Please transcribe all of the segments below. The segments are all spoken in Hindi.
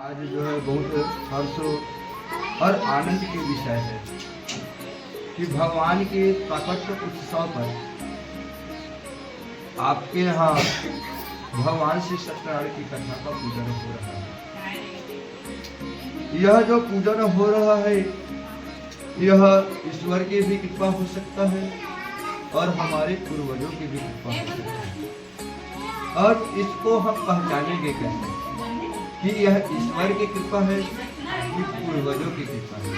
आज जो है बहुत हर्ष और आनंद के विषय है कि भगवान के प्राकट्य उत्सव पर आपके यहाँ भगवान श्री सत्यनारायण की कथा का पूजन हो रहा है। यह जो पूजन हो रहा है यह ईश्वर की भी कृपा हो सकता है और हमारे पूर्वजों की भी कृपा हो सकता है। और इसको हम पहचानेंगे कैसे कि यह ईश्वर की कृपा है कि पूर्वजों की कृपा है।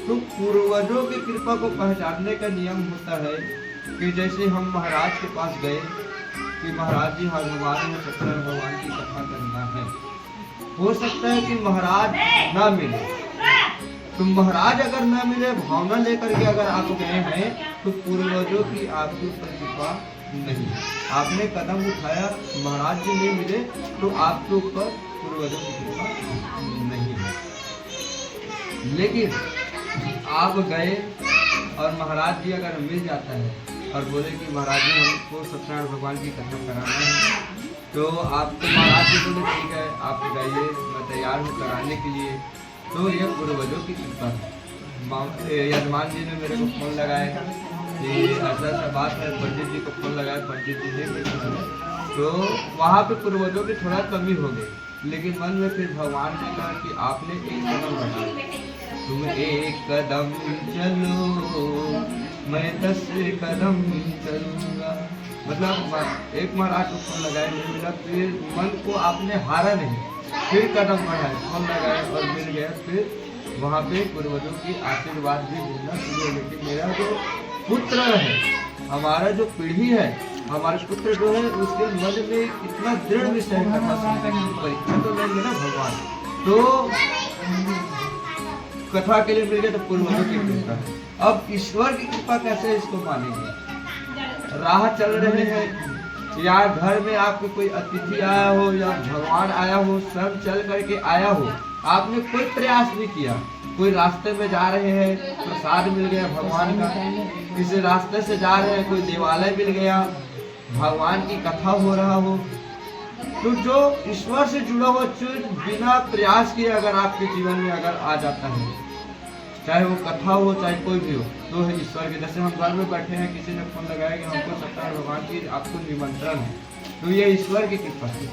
तो पूर्वजों की कृपा को पहचानने का नियम होता है कि जैसे हम महाराज के पास गए कि महाराज जी हनुमान में सत्यनारायण भगवान की कथा करना है। हो सकता है कि महाराज ना मिले, तो महाराज अगर ना मिले, भावना लेकर के अगर आप गए हैं तो पूर्वजों की आपके ऊपर कृपा नहीं। आपने कदम उठाया, महाराज जी नहीं मिले, तो आपके ऊपर पूर्वजों की कृपा नहीं है। लेकिन आप गए और महाराज जी अगर मिल जाता है और बोले कि महाराज जी हमको सत्यनारायण भगवान की कथा कराना है, तो आपको महाराज जी बोले ठीक है आप जाइए, मैं तैयार हूँ कराने के लिए। तो यह पूर्वजों की कृपा है। यजमान जी ने मेरे को फोन लगाया कि ऐसा ऐसा बात है, पंडित जी को फोन लगाया, पंडित जी ने मेरे को, तो वहाँ पे पूर्वजों की थोड़ा कमी हो गई। लेकिन मन में फिर भगवान ने कहा कि आपने एक कदम बढ़ा, तुम एक कदम चलो मैं 10 कदम चलूंगा। मतलब एक महाराज को फोन लगाए नहीं मिला, फिर मन को आपने हारा नहीं, फिर कदम बढ़ाए, फोन लगाए और मिल गया। फिर वहाँ पे पूर्वजों की आशीर्वाद भी मिलना शुरू हो गई। मेरा जो पुत्र है, हमारा जो पीढ़ी है, हमारे पुत्र जो है उसके मन में इतना दृढ़ विषय कथा सुनने की परीक्षा तो लेंगे ना भगवान, तो कथा के लिए मिल गया। तो पूर्वजों की कृपा, अब ईश्वर की कृपा कैसे इसको मानेंगे? राह चल रहे हैं या घर में आपके कोई अतिथि आया हो या भगवान आया हो, सब चल करके आया हो, आपने कोई प्रयास नहीं किया। कोई रास्ते में जा रहे हैं, प्रसाद मिल गया भगवान का, किसी रास्ते से जा रहे हैं, कोई देवालय मिल गया, भगवान की कथा हो रहा हो, तो जो ईश्वर से जुड़ा हुआ चीज बिना प्रयास किए अगर आपके जीवन में अगर आ जाता है, चाहे वो कथा हो चाहे कोई भी हो, तो है ईश्वर के। जैसे हम घर में बैठे हैं, किसी ने फोन लगाया कि हमको सत्यनारायण भगवान की आपको निमंत्रण है, तो ये ईश्वर की कृपा है।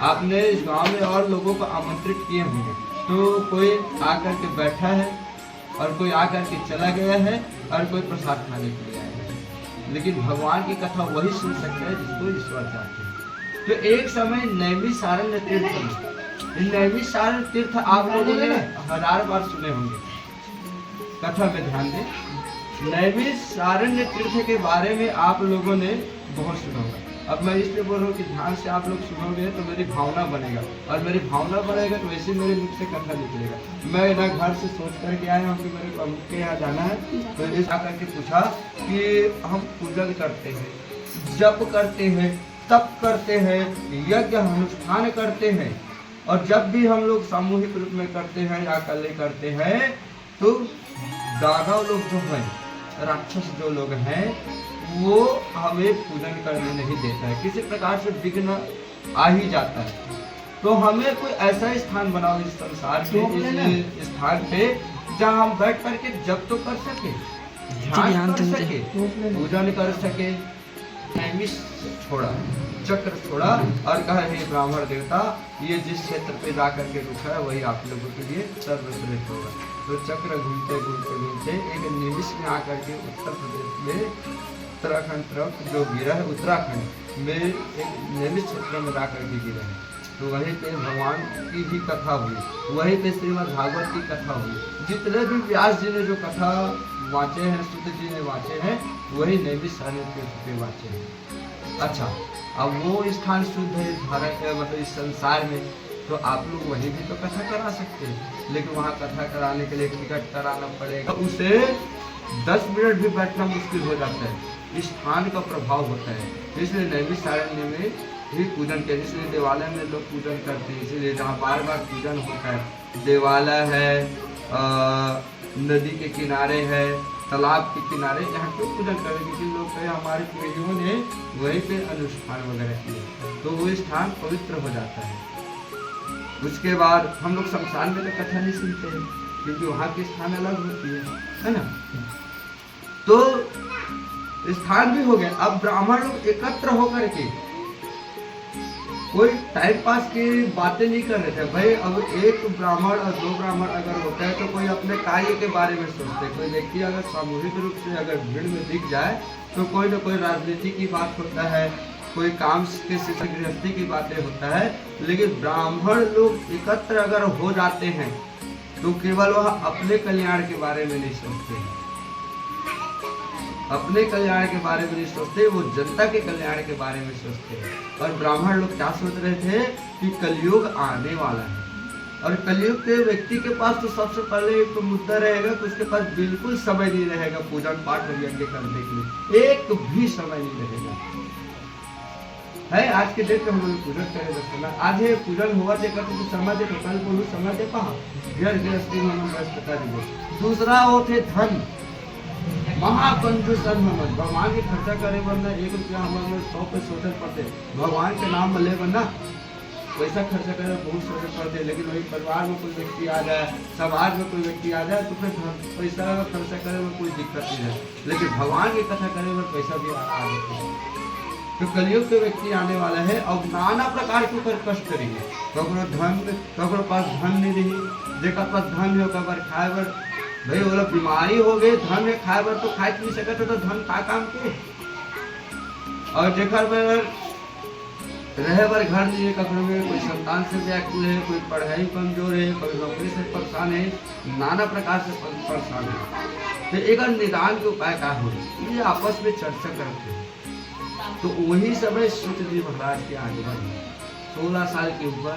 आपने इस गांव में और लोगों को आमंत्रित किए होंगे, तो कोई आकर के बैठा है और कोई आकर के चला गया है और कोई प्रसाद खाने के लिए आया है। लेकिन भगवान की कथा वही सुन सकते हैं जिसको ईश्वर चाहते हैं। तो एक समय नैमिषारण्य तीर्थ में, नैमिषारण्य तीर्थ आप लोगों ने 1000 बार सुने होंगे, कथा में ध्यान दें। नैमिषारण्य तीर्थ के बारे में आप लोगों ने बहुत सुना होगा। अब मैं इसलिए बोल रहा हूँ कि ध्यान से आप लोग सुनोगे तो मेरी भावना बनेगा, और मेरी भावना बनेगा तो वैसे मेरे मुख से कथा निकलेगा। मैं ना घर से सोच करके आया हूँ कि मेरे को अमुक के यहाँ जाना है, तो इस आकर के पूछा कि हम पूजन करते हैं, जप करते हैं, तप करते हैं, यज्ञ अनुष्ठान करते हैं, और जब भी हम लोग सामूहिक रूप में करते हैं या अकेले करते हैं, तो दानव लोग जो हैं, राक्षस जो लोग हैं, वो हमें पूजन करने नहीं देता है, किसी प्रकार से विघ्न आ ही जाता है। तो हमें कोई ऐसा स्थान बनाओ इस संसार के, इस स्थान पे जहाँ हम बैठ करके जप तो कर सके, ध्यान कर सके, पूजन कर सके। नैमिष छोड़ा, चक्र छोड़ा और कहा हे ब्राह्मण देवता, ये जिस क्षेत्र पे जा करके रुका है वही आप लोगों के लिए सर्वश्रेष्ठ होगा। तो चक्र घूमते घूमते घूमते एक निमिष में आकर के उत्तर प्रदेश में उत्तराखंड तरफ जो गिरा है, उत्तराखंड में एक निमिष क्षेत्र में जा करके गिरा है। तो वहीं पे भगवान की भी कथा हुई, वहीं पे श्रीमद् भागवत की कथा हुई। जितने भी व्यास जी ने जो कथा वांचे हैं, सुत जी ने वांचे हैं, वही नैमिषारण्य तीर्थ पे वांचे हैं। अच्छा, अब वो स्थान शुद्ध है इस भारत में, मतलब इस संसार में, तो आप लोग वहीं भी तो कथा करा सकते हैं। लेकिन वहाँ कथा कराने के लिए टिकट कराना पड़ेगा, उसे 10 मिनट भी बैठना मुश्किल हो जाता है। स्थान का प्रभाव होता है, इसलिए नैमिषारण्य में भी पूजन के, इसलिए देवालय में लोग पूजन करते हैं। इसलिए जहाँ बार बार पूजन होता है, देवालय है, नदी के किनारे है, तालाब के किनारे, यहाँ क्यों पूजन करें? क्योंकि लोग हमारे पीढ़ियों ने वहीं पे अनुष्ठान वगैरह किए, तो वो स्थान पवित्र हो जाता है। उसके बाद हम लोग शमशान में तो कथा नहीं सुनते हैं, क्योंकि वहाँ की स्थान अलग होती है ना। तो स्थान भी हो गया। अब ब्राह्मण लोग एकत्र होकर के कोई टाइम पास की बातें नहीं कर रहे थे भाई। अब एक ब्राह्मण और दो ब्राह्मण अगर होता है तो कोई अपने कार्य के बारे में सोचते, कोई व्यक्ति अगर सामूहिक रूप से अगर भीड़ में दिख जाए तो कोई ना कोई राजनीति की बात होता है, कोई काम के गृहस्थी की बातें होता है। लेकिन ब्राह्मण लोग एकत्र अगर हो जाते हैं तो केवल वह अपने कल्याण के बारे में नहीं सोचते हैं, अपने कल्याण के बारे में नहीं सोचते, वो जनता के कल्याण के बारे में सोचते हैं। और ब्राह्मण लोग क्या सोच रहे थे कि कलयुग आने वाला है, और कलयुग के व्यक्ति के पास तो सबसे पहले एक तो मुद्दा रहेगा कि उसके पास बिल्कुल समय नहीं रहेगा पूजन पाठ और यज्ञ करने के लिए, एक भी समय नहीं रहेगा। है आज के डेट में हम लोग पूजन करें दर्शन, आज है पूजन हुआ देखा तो समय दे, कल बोलू समय दे पा घर गृहस्थी में हम बता दीजिए। दूसरा वो थे धन, महाकंजूस मोहम्मद, भगवान के खर्चा करे वरना 1 रुपया हमारे 100 पे सोचल पड़ते, भगवान के नाम में ले वरना पैसा खर्चा करे बहुत सोचल पड़ते। लेकिन वही परिवार में कोई व्यक्ति आ जाए, समाज में कोई व्यक्ति आ जाए तो फिर पैसा खर्चा करे में कोई दिक्कत नहीं है, लेकिन भगवान की कथा करे में पैसा भी आ जाते हैं। तो कलयुग के व्यक्ति आने वाला है और नाना प्रकार के ऊपर कष्ट करेंगे। ककरो पास धन नहीं रही, जेकर पास धन हो कबर खाए बर भाई वो लोग बीमारी हो गए, धन में खाए बर तो खाए नहीं सकते तो धन का काम के, और जेकर बर रहे बर घर नहीं है, ककरो में कोई संतान से व्याकुल है, कोई पढ़ाई कमजोर है, कोई नौकरी से परेशान है, नाना प्रकार से परेशान है। तो एक निदान के उपाय क्या हो, ये आपस में चर्चा करते हैं। तो वही समय सूत जी महाराज के आगे बढ़े, 16 साल के ऊपर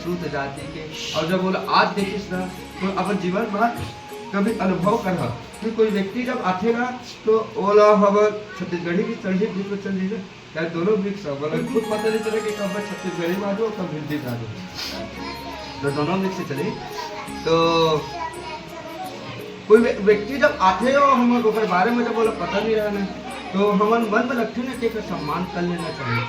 सूत जाति के। और जब बोला आज देखिस ना तो अपन जीवन में कभी अनुभव कर कि कोई व्यक्ति जब आठेगा तो ओला हवा छत्तीसगढ़ी की चढ़ी बीच में चल जाएगा, क्या दोनों मिक्स हो, बोला खुद पता नहीं चले कि कब छत्तीसगढ़ी में आ जाओ कब हिंदी में आ जाओ, तो दोनों मिक्स से चले। तो कोई व्यक्ति जब आते हो हम बारे में जब बोला पता नहीं रहना तो हमारे मन में लगते ना कि सम्मान कर लेना चाहिए।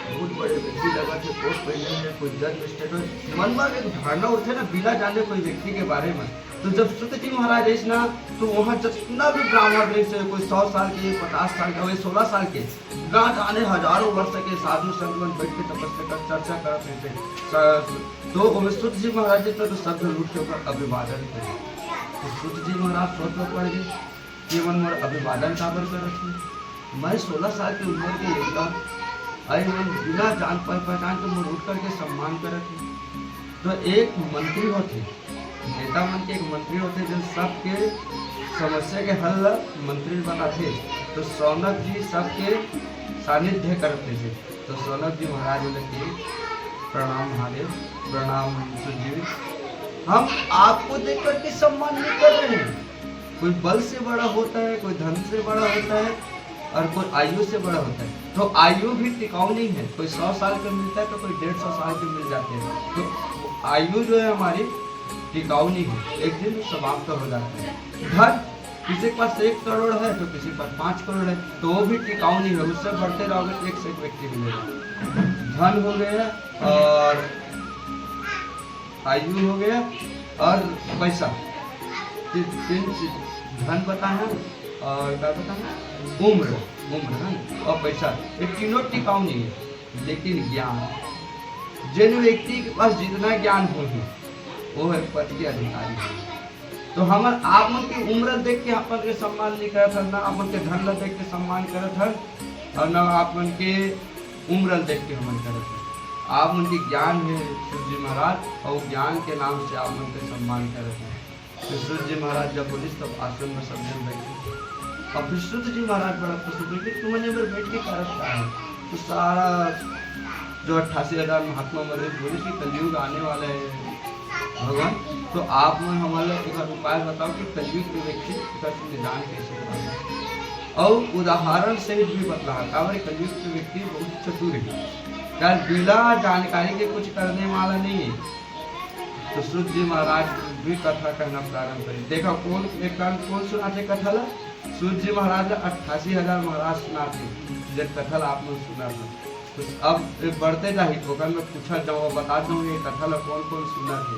बहुत बड़े व्यक्ति लगा थे पोस्ट पहले में कोई जज मजिस्ट्रेट मन में एक धारणा उठे ना बिना जाने कोई व्यक्ति के बारे में। तो जब सूत जी महाराज है ना तो वहाँ जितना भी ब्राह्मण रहे से कोई 100 साल के 50 साल के 16 साल के ना जाने हजारों वर्ष के साधु संत बैठ के तपस्या कर चर्चा करते थे। तो सूत जी महाराज तो सब लूट के ऊपर अभिवादन करे। तो सूत जी महाराज सोच में पड़ गए कि मन मोर अभिवादन काबर करत, मैं 16 साल की उम्र के लड़का अरे मन बिना जान पहचान के मोर उठ करके सम्मान करत है। तो एक मंत्री होते, नेता मन के एक मंत्री होते जो सबके समस्या के हल मंत्री बनाते। तो सौनक जी सबके सानिध्य करते थे। तो सौनक जी महाराज बोले कि प्रणाम महादेव, प्रणाम जी, हम आपको देख करके सम्मान नहीं कर रहे हैं। कोई बल से बड़ा होता है, कोई धन से बड़ा होता है और कोई आयु से बड़ा होता है। तो आयु भी टिकाऊ नहीं है, कोई 100 साल का मिलता है तो कोई 150 साल के मिल जाते हैं। तो आयु जो है हमारी टिकाऊ नहीं है, एक दिन समाप्त हो जाता है। धन किसी के पास 1 करोड़ है तो किसी के पास 5 करोड़ है तो वो भी टिकाऊ नहीं है, उससे बढ़ते रहोगे तो एक से एक व्यक्ति मिलेगा। धन हो गया और आयु हो गया और पैसा, 3 चीज, धन बताना और क्या बताना, उम्र है और पैसा, ये तीनों टिकाऊ नहीं है। लेकिन ज्ञान, जिन व्यक्ति के पास जितना ज्ञान हो वो है पद के अधिकारी। तो हम आप मन की उम्र देख के अपन के सम्मान नहीं करत हन, ना अपन के धन ल देख के सम्मान करत हन और ना आप मन के उम्र देख के हमन करत हन। आप मन की ज्ञान है सूत जी महाराज और ज्ञान के नाम से आप मन के सम्मान करत हन। तो सूत जी महाराज जब बोलिस तब आश्रम में सब जन बैठे और फिर सूत जी महाराज बड़ा खुश हुए कि तुमने इधर बैठ के करत क्या है। तो सारा जो 88,000 महात्मा मरे बोले कि कलयुग आने वाला है भगवान, तो आप में हमारा एक उपाय बताओ कि कलयुग के व्यक्ति का निदान कैसे करें। और उदाहरण से भी बतला काबर कलयुग के व्यक्ति बहुत चतुर है, क्या बिना जानकारी के कुछ करने वाला नहीं है। तो सूत जी महाराज भी कथा कहना प्रारंभ करें। देखा कौन एक कौन सुनाते कथा ला, सूत जी महाराज 88,000 महाराज सुनाते जब कथा आप लोग सुना था। तो अब बढ़ते जाही तो मैं पूछा जाऊँ बता दूँ ये कथा ला कौन कौन सुना थे।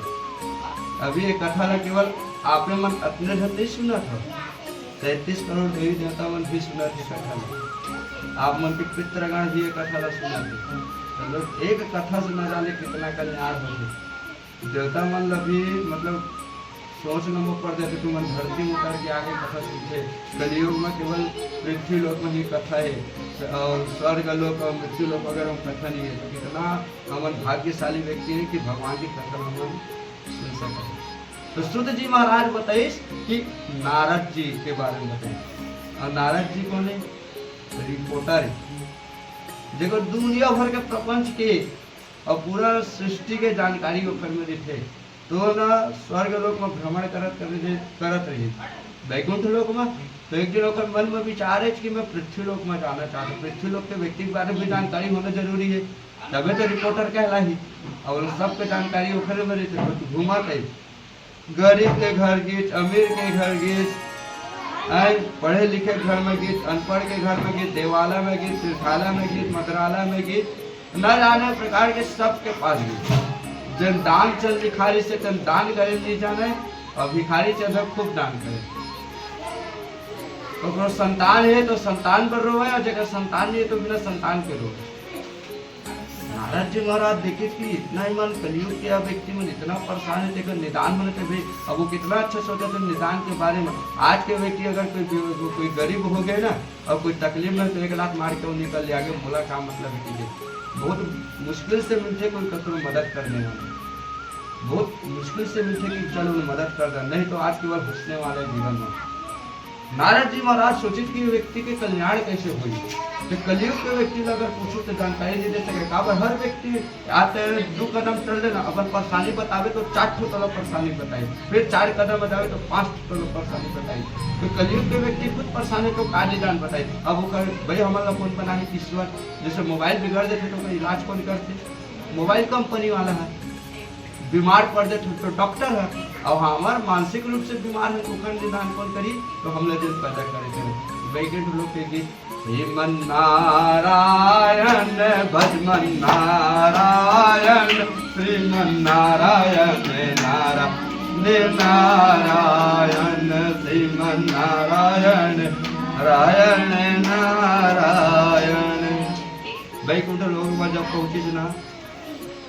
अभी ये कथा ला केवल आपने मन अपने घर नहीं सुना था, 33 करोड़ देवी देवता मन भी सुना थे कथा ला, आप मन के पितृगण भी ये कथा ला सुना थे। मतलब एक कथा से न जाने कितना कल्याण हो। देवता मन ला भी मतलब सोच नंबर पर देते तुम धरती में उतर के आगे कथा सीखे। कलयुग में केवल पृथ्वी लोक में ही कथा है और स्वर्ग लोक और मृत्यु लोक वगैरह में कथा नहीं है। तो कितना हमन भाग्यशाली व्यक्ति है कि भगवान की कथा हम सुन सके। तो सुध जी महाराज बताइए कि नारद जी के बारे में बताइए। और नारद जी कौन है? रिपोर्टर है, देखो दुनिया भर के प्रपंच के और पूरा सृष्टि के जानकारी ओकर में थे। तो ना स्वर्ग लोक में भ्रमण करत रही वैकुंठ लोक में। तो एक दिन ओकर मन में विचार है कि मैं पृथ्वी लोक में जाना चाहता हूँ। पृथ्वी लोक के व्यक्ति के बारे में जानकारी होना जरूरी है, तबे तो रिपोर्टर कहलाई। और सबके जानकारी ओखरे में रहते तो घुमा थे, गरीब के घर गीत, अमीर के घर गीत, पढ़े लिखे घर में गीत, अनपढ़ के घर में गीत, देवालय में गीत, तीर्थालय में गीत, मंत्रालय में गीत, न जाने प्रकार के सबके पास गीत। जन दान चल भिखारी से तन दान करे नहीं जाने और भिखारी चल खूब दान करे। तो संतान है तो संतान पर रो है और जगह संतान नहीं है तो बिना संतान के रो। नारद जी महाराज देखे कि इतना ही मन कलयुग के व्यक्ति में इतना परेशान है, देखो निदान बनते भाई। अब वो कितना अच्छा सोचा था निदान के बारे में। आज के व्यक्ति अगर कोई गरीब हो गए ना और कोई तकलीफ में तो 1 लाख मार के वो निकल जाएगा। बोला क्या मतलब है, बहुत मुश्किल से मिलते कोई ककरो मदद करने वाले, बहुत मुश्किल से मिलते कि चलो मदद कर दे, नहीं तो आज केवल हंसने वाले जीवन में। नारद जी महाराज सोचित कि व्यक्ति के कल्याण कैसे हुई। तो कलयुग के व्यक्ति अगर पूछो तो जानकारी नहीं दे सके। हर व्यक्ति आते 2 कदम चल देना अगर परेशानी बतावे तो 4 तो परेशानी बताई, फिर 4 कदम बतावे तो 5 तो परेशानी बताई। तो कलयुग के व्यक्ति खुद परेशानी तो कार्य जान बताई। अब वो भाई हमारा कौन बना है ईश्वर, जैसे मोबाइल बिगड़ देते तो इलाज कौन करते? मोबाइल कंपनी वाला है। बीमार पड़ जाते तो डॉक्टर है। और हमार मानसिक रूप से बीमार है तो निदान कौन करी? तो हम लोग पैदा करे वैकुंठ लोक के गीत श्रीमन नारायण भजमन नारायण श्रीमन नारायण नारायण नारायण श्रीमन नारायण नारायण नारायण। वैकुंठ लोक में जब पहुंची ना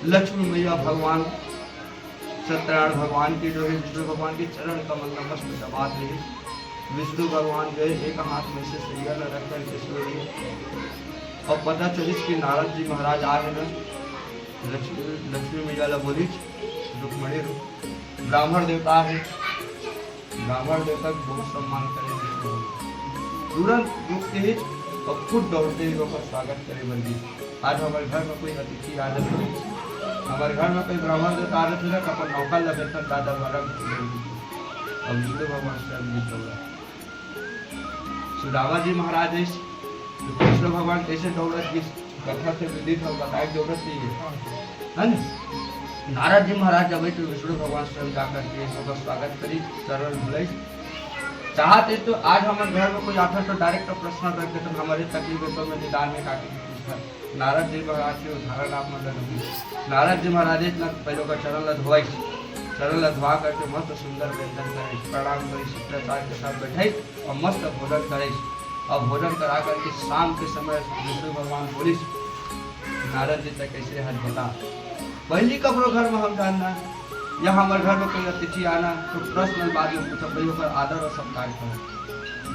लक्ष्मी मैया भगवान सत्यनारायण भगवान की जो है विष्णु भगवान के चरण कमल नमस्त दबात रही। विष्णु भगवान गए एक हाथ में से सैया रख कर के सो रही और पता चलिस कि नारद जी महाराज आ गए ना। लक्ष्मी मैया ला बोली रुक्मणी ब्राह्मण देवता है, ब्राह्मण देवता बहुत सम्मान करेंगे। तुरंत रुकते ही और खुद दौड़ते ही लोग स्वागत करे बंदी। आज हमारे घर में कोई अतिथि आ जाते, हमारे घर में कोई ब्राह्मण देवता आ जाते तो अपन नौका लगे था दादा वाला और विष्णु भगवान से गीत हो रहा। सुदामा जी महाराज तो कृष्ण भगवान कैसे दौड़त की कथा से विदित और बताए दौड़त नहीं है ना। नारद जी महाराज जब तो विष्णु भगवान स्वयं जाकर के सबका स्वागत करी चरण धुलाई। चाहते तो आज हमारे घर में कोई आता तो डायरेक्ट प्रश्न रखते तो हमारे तकलीफ तो मैं निदान में काटी पूछता। नारद जी महाराज के उदाहरण आप मतलब नारद जी महाराज इतना पहले का चरण ला धोवाई, चरण ला धोवा करके मस्त सुंदर व्यंजन करे, प्रणाम करी, शिष्टाचार के साथ बैठाई और मस्त भोजन करे। और भोजन करा करके शाम के समय विष्णु भगवान बोली नारद जी तक कैसे हज बता। पहली कपड़ों घर में हम जानना या हमारे घर में कोई अतिथि आना तो प्रश्न बाद में पूछा पहले होकर आदर और सत्कार करो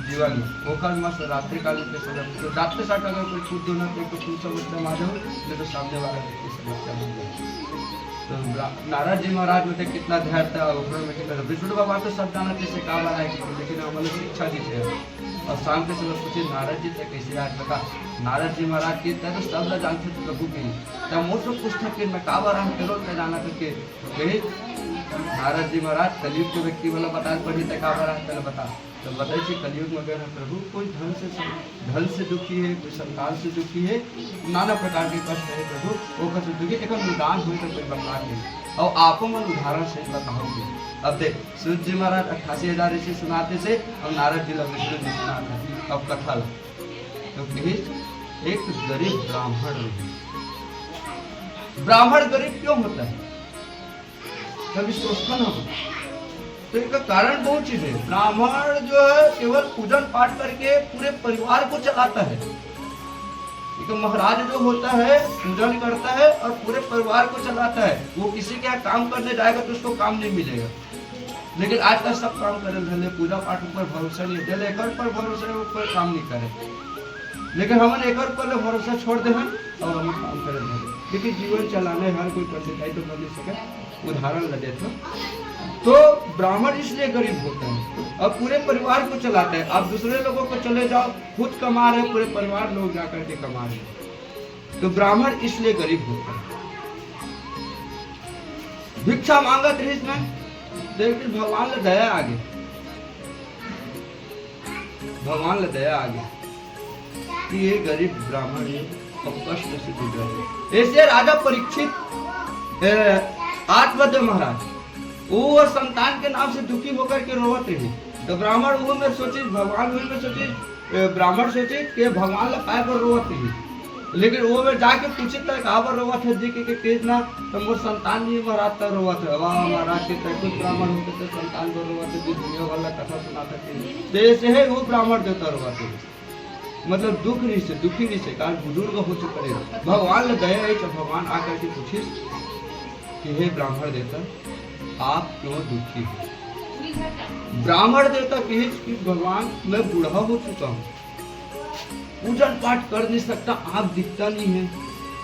जीवन में होकर मस्त रात्रि काल के समय तो रात्रि साठ अगर कोई पूछ दो ना तो पूछो मतलब आ जाओ नहीं तो सामने वाला व्यक्ति समस्या बन जाए। तो नारद जी महाराज में कितना धैर्य था में कितना विष्णु भगवान तो सब जाना कैसे कहा बार है लेकिन हमारे शिक्षा दी थे। और शाम के समय पूछे नारद जी तक कैसे आज बता। नारद जी महाराज के तो सब जानते थे प्रभु के तब मुझसे पूछता कि मैं कहा बार करो क्या जाना करके कही नारद जी महाराज कलयुग के व्यक्ति वाला बता पढ़ी तक कहा बार पहले बता। तो बताइए कलयुग में गए प्रभु कोई धन से दुखी है, कोई संतान से दुखी है, नाना प्रकार के कष्ट है प्रभु वो कष्ट दुखी एक निदान हुई तो कोई बता नहीं और आपको मन उदाहरण से बताओगे। अब देख सूर्य जी महाराज 88,000 ऋषि सुनाते थे और नारद जी विष्णु जी सुनाते। अब कथा तो एक गरीब ब्राह्मण ब्राह्मण गरीब क्यों होता है, कभी सोचता ना हो? तो इसका कारण बहुत चीज है। ब्राह्मण जो है केवल पूजन पाठ करके पूरे परिवार को चलाता है। एक महाराज जो होता है पूजन करता है और पूरे परिवार को चलाता है। वो किसी के यहाँ काम करने जाएगा तो उसको काम नहीं मिलेगा। लेकिन आजकल सब काम करे धले, पूजा पाठ पर भरोसा नहीं है, एक पर भरोसा ऊपर काम नहीं करे। लेकिन हमने एक पर भरोसा छोड़ दे हम और हम काम करे धले। लेकिन जीवन चलाने हर कोई कर सकता है तो कर नहीं सके। उदाहरण लगे तो ब्राह्मण इसलिए गरीब होता है और पूरे परिवार को चलाता है। आप दूसरे लोगों को चले जाओ, खुद कमा रहे, पूरे परिवार लोग जाकर के कमा रहे। तो ब्राह्मण इसलिए गरीब होता है। भिक्षा मांगत रही इसमें, लेकिन भगवान ने दया आगे, भगवान ने दया आगे कि ये गरीब ब्राह्मण है अब कष्ट से गुजर रहे। ऐसे राजा परीक्षित 8 बजे महाराज वो संतान के नाम से दुखी होकर के रोवत रही। तो ब्राह्मण वो में सोची, भगवान वही में सोची, ब्राह्मण सोचे कि भगवान ला काय पर रोवत रही। लेकिन वो में जाके पूछे तक आवर रोवत है जी के तेज ना तो मोर संतान नहीं महाराज तक रोवत है। वाह महाराज के तक कुछ ब्राह्मण होते थे संतान को रोवत है, दुनिया वाला कथा सुनाते थे। जैसे है वो ब्राह्मण देवता रोवत है, मतलब दुख नहीं से, दुखी नहीं से, कारण बुजुर्ग हो चुके हैं। भगवान ने दया है कि भगवान आकर के पूछिस कि हे ब्राह्मण देवता आप क्यों दुखी हो? ब्राह्मण देवता कहे कि भगवान मैं बूढ़ा हो चुका हूँ, पूजन पाठ कर नहीं सकता, आप दिखता नहीं है,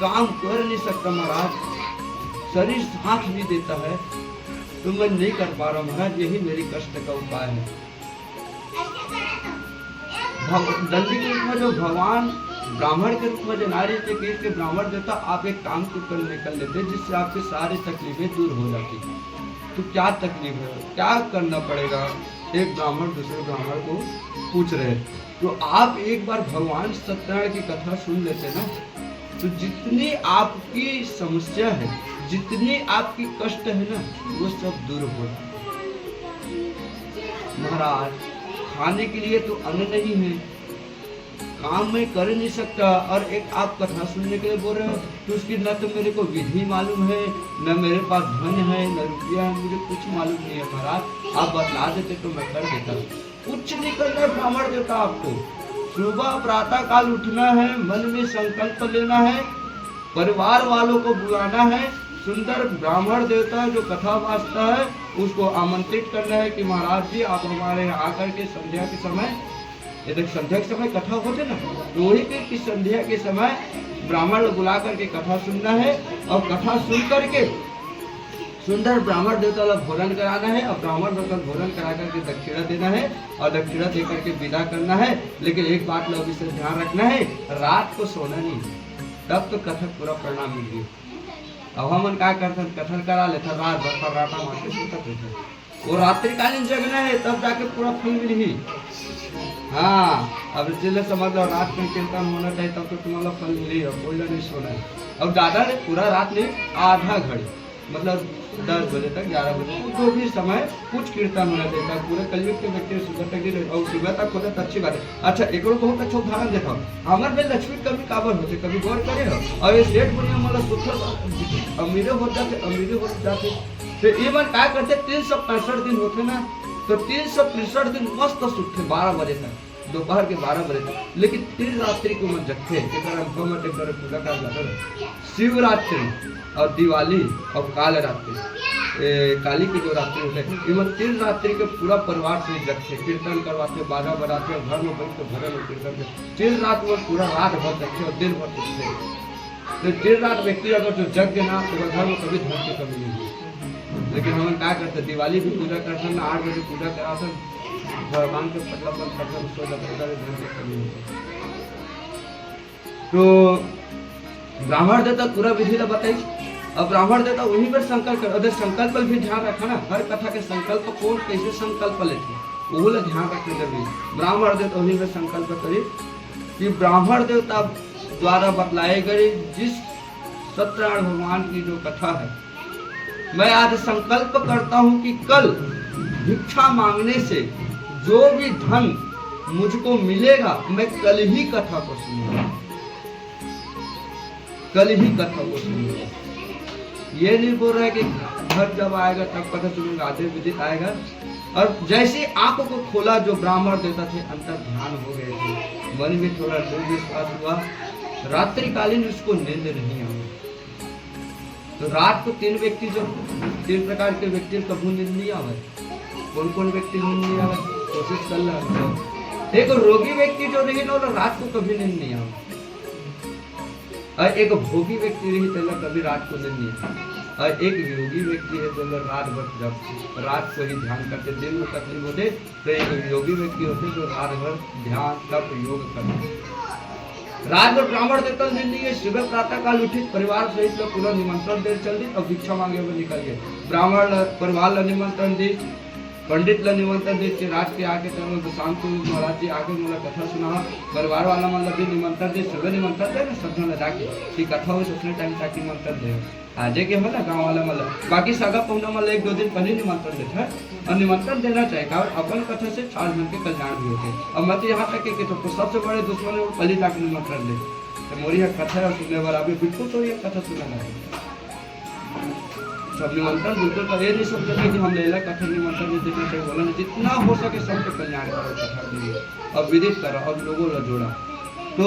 काम कर नहीं सकता महाराज, शरीर साथ भी देता है तो मैं नहीं कर पा रहा महाराज, यही मेरी कष्ट का उपाय है। दंडी के रूप में जो भगवान ब्राह्मण के रूप में जो नारी के ब्राह्मण देवता आप एक काम को कर निकल लेते जिससे आपकी सारी तकलीफें दूर हो जाती। तो क्या तकलीफ है, क्या करना पड़ेगा? एक ब्राह्मण दूसरे ब्राह्मण को पूछ रहे, तो आप एक बार भगवान सत्यनारायण की कथा सुन लेते ना, तो जितनी आपकी समस्या है, जितनी आपकी कष्ट है ना, वो सब दूर हो जाए। महाराज खाने के लिए तो अन्न नहीं है, काम में कर नहीं सकता, और एक आप कथा सुनने के लिए बोल रहे हो तो उसकी न तो मेरे को विधि मालूम है, न मेरे पास धन है, न रुपया है, मुझे कुछ मालूम नहीं है महाराज, आप बतला देते तो मैं कर देता। कुछ नहीं करना है ब्राह्मण देवता आपको, सुबह प्रातः काल उठना है, मन में संकल्प लेना है, परिवार वालों को बुलाना है, सुंदर ब्राह्मण देवता जो कथा वाचता है उसको आमंत्रित करना है कि महाराज जी आप हमारे यहाँ आकर के संध्या के समय, यदि संध्या के समय कथा होते ना, तो वही के संध्या के समय ब्राह्मण बुला करके कथा सुनना है, और कथा सुन करके सुंदर ब्राह्मण देवता का भोजन कराना है, और ब्राह्मण देवता भोजन करा करके दक्षिणा देना है, और दक्षिणा दे करके विदा करना है। लेकिन एक बात लोग इसे ध्यान रखना है, रात को सोना नहीं, तब तो कथा पूरा परिणाम मिल गई। अब हम क्या करते हैं, कथन करा लेते रात भर फर्राटा मारते सोता थे, वो रात्रिकालीन जगना है तब जाके पूरा फल मिली। हाँ, अब जिले समझ लो रात में कीर्तन होना चाहिए तब तो तुम्हारा फल मिली, और कोई नहीं सोना है। अब ज्यादा नहीं, पूरा रात नहीं, आधा घड़ी, मतलब 10 बजे तक 11 बजे तो भी समय कुछ कीर्तन होना चाहिए। पूरे कलयुग के व्यक्ति सुबह तक ही, और सुबह तक होता तो अच्छी बात है। अच्छा एक बहुत अच्छा उदाहरण देखो, हमारे में लक्ष्मी कभी काबर होते, कभी गौर करे हो, और ये सेठ बढ़िया मतलब सुख अमीरे हो जाते, अमीरे हो जाते, तो ये मन क्या करते 365 दिन होते ना, तो 363 दिन मस्त सुखते 12 बजे तक, दोपहर के 12 बजे तक। लेकिन 3 रात्रि को मन जगते, पूजा कर जाता है। शिवरात्रि और दिवाली और काल रात्रि, काली की जो रात्रि होते हैं, इवन 3 रात्रि के पूरा परिवार से जगते, कीर्तन करवाते, बाजा बजाते, घर में बैठ के भजन कीर्तन करते, 3 रात में पूरा रात भर जगते और दिन भर सुखते। तो 3 रात व्यक्ति अगर जो जग गए ना, तो घर में कभी धन की कमी नहीं होगी। लेकिन हम क्या करते, दिवाली भी पूजा करते ना, 8 बजे पूजा कराते, भगवान के पटला पर करते, उसको धन की कमी होती। तो ब्राह्मण देवता पूरा विधि ला बताई, अब ब्राह्मण देवता वहीं पर संकल्प कर, अगर संकल्प पर भी ध्यान रखा ना, हर कथा के संकल्प कौन कैसे संकल्प लेते वो ध्यान रखने जरूरी। ब्राह्मण देवता वहीं पर संकल्प करी कि ब्राह्मण देवता द्वारा बतलाए गए जिस सत्यनारायण भगवान की जो कथा है, मैं आज संकल्प करता हूं कि कल भिक्षा मांगने से जो भी धन मुझको मिलेगा, मैं कल ही कथा को सुनूंगा, कल ही कथा को सुनूंगा। ये नहीं बोल रहा है कि घर जब आएगा तब कथा सुनेगा, आधे विदित आएगा। और जैसे आंखों को खोला जो ब्राह्मण देता थे, अंतर ध्यान हो गए थे, मन में थोड़ा दृढ़ विश्वास हुआ, रात्रि कालीन उसको नींद नहीं आई। तो रात को तीन प्रकार के व्यक्ति कभी नींद नहीं आवे। कौन कौन व्यक्ति नींद नहीं आवे? कोशिश कर रहा। एक रोगी व्यक्ति जो रही ना, रात को कभी नींद नहीं आवे। और एक भोगी व्यक्ति रही तो कभी रात को नींद नहीं आवे। और एक योगी व्यक्ति है जो रात भर जब रात को ही ध्यान करते, दिन में तकलीफ होते, तो एक योगी व्यक्ति होते जो रात भर ध्यान तप योग करते। रात भर ब्राह्मण देवता नींद नहीं है। सुबह प्रातः काल उठित परिवार सहित लोग पूरा निमंत्रण दे चल दी और भिक्षा मांगे हुए निकल गए। ब्राह्मण परिवार ला निमंत्रण दी, पंडित ला निमंत्रण दी, रात के आके तो शाम को महाराज जी आके मतलब कथा सुना, परिवार वाला मतलब भी निमंत्रण दे, सुबह निमंत्रण दे ना सब जन जाके कि कथा हो सबसे टाइम तक निमंत्रण दे। आज के मतलब गाँव वाला मतलब बाकी सगा पहुना मतलब 1-2 दिन पहले निमंत्रण देता है। और निमंत्रण देना चाहिए कारण अपन कथा से 4 जन के कल्याण भी होते। और मत यहाँ तक कि तो सबसे बड़े दुश्मन है पहले जाकर निमंत्रण दे, तो मोरी कथा है सुनने वाला भी बिल्कुल तो ये कथा सुनना है। सब निमंत्रण बिल्कुल तो ये नहीं सोचते कि हम लेला कथा निमंत्रण देना चाहिए, बोला जितना हो सके सबके कल्याण करो कथा के लिए, और विदित करो और लोगों को जोड़ा। तो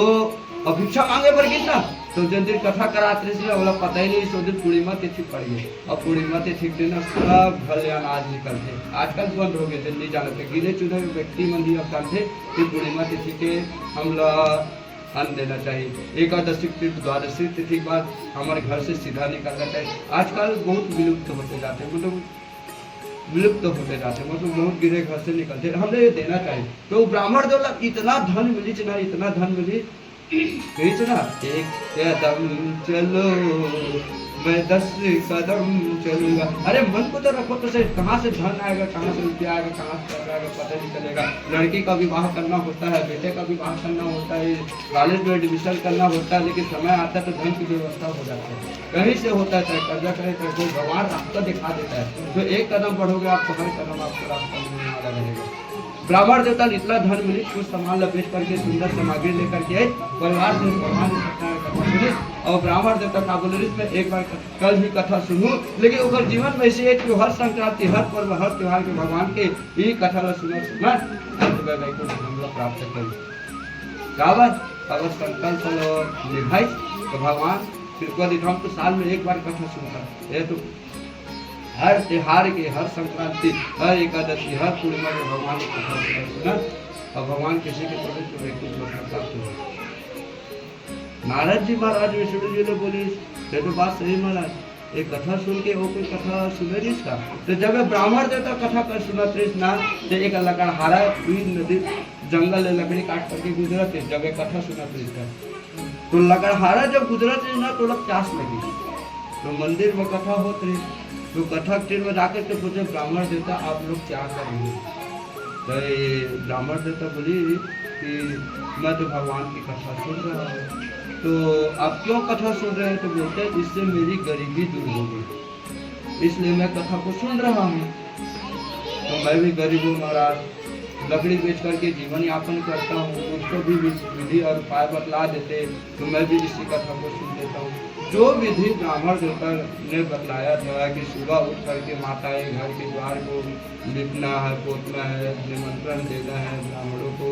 अब भिक्षा मांगे पर कितना तो जिन दिन कथा कराते थे बोला पता ही नहीं, सो दिन पूर्णिमा तिथि पड़ गई। और पूर्णिमा तिथि दिन सब घर अनाज निकलते, आजकल बंद हो गए थे, नहीं जानते गिने चुने व्यक्ति मन ही अब जानते कि पूर्णिमा तिथि के हम लोग अन्न देना चाहिए। एकादशी तिथि द्वादशी तिथि के बाद हमारे घर से सीधा निकलना चाहिए। आजकल बहुत विलुप्त होते जाते, मतलब विलुप्त होते जाते, मतलब बहुत गिरे घर से निकलते, हमें ये देना चाहिए। तो ब्राह्मण जो इतना धन मिली ना, इतना धन मिली ना, एक कदम चलो मैं 10 कदम चलूंगा। अरे मन को तो रखो तो सही, कहाँ से धन आएगा, कहाँ से रुपया आएगा, कहाँ से पैसा आएगा पता नहीं चलेगा। लड़की का विवाह करना होता है, बेटे का विवाह करना होता है, कॉलेज में एडमिशन करना होता है, लेकिन समय आता है तो धन की व्यवस्था हो जाती है। कहीं से होता है, चाहे कर्जा करे चाहे कोई, भगवान रास्ता दिखा देता है। तो एक कदम बढ़ोगे आपको, हर कदम आपको रास्ता मिलने वाला रहेगा। ब्राह्मण देवता ने इतना धन मिली, कुछ सामान लपेट करके सुंदर सामग्री लेकर के परिवार से भगवान कथा सुनी। और ब्राह्मण देवता का बोले मैं एक बार कल भी कथा सुनूं, लेकिन उनका जीवन में ऐसे है कि हर संक्रांति, हर पर्व, हर त्योहार के भगवान के यही कथा ला सुना प्राप्त कर संकल्प निभाई। तो भगवान फिर हम तो साल में एक बार कथा सुनता है। तो हर त्योहार के, हर संक्रांति, हर एकादशी, हर पूर्णिमा के भगवान की कथा सुना और भगवान किसी के पवित्र व्यक्ति को प्राप्त हो। नारद जी महाराज विष्णु जी ने बोली तो बात सही महाराज, एक कथा सुन के वो कोई कथा सुने जिसका। तो जब ब्राह्मण देवता कथा कर सुना कृष्णा, तो एक लकड़हारा नदी जंगल लकड़ी काट करके गुजरत है, जब एक कथा सुना कृष्णा, तो लकड़हारा जब गुजरत है ना तो लोग प्यास लगी, तो मंदिर में कथा होती रही। तो कथा में जाकर के पूछे ब्राह्मण देवता आप लोग क्या कर रहे हैं? तो ब्राह्मण देवता बोली कि मैं तो भगवान की कथा सुन रहा हूँ। तो आप क्यों कथा सुन रहे हैं? तो बोलते हैं इससे मेरी गरीबी दूर होगी, इसलिए मैं कथा को सुन रहा हूँ। तो मैं भी गरीब हूँ महाराज, लकड़ी बेच करके जीवन यापन करता हूँ, उसको भी विधि और उपाय बतला देते, तो मैं भी इसी कथा को सुन लेता हूँ। जो विधि ब्राह्मण देवता ने बतलाया था कि सुबह उठ करके माताएं घर के द्वार को लिपना है, पोतना है, निमंत्रण देना है ब्राह्मणों को,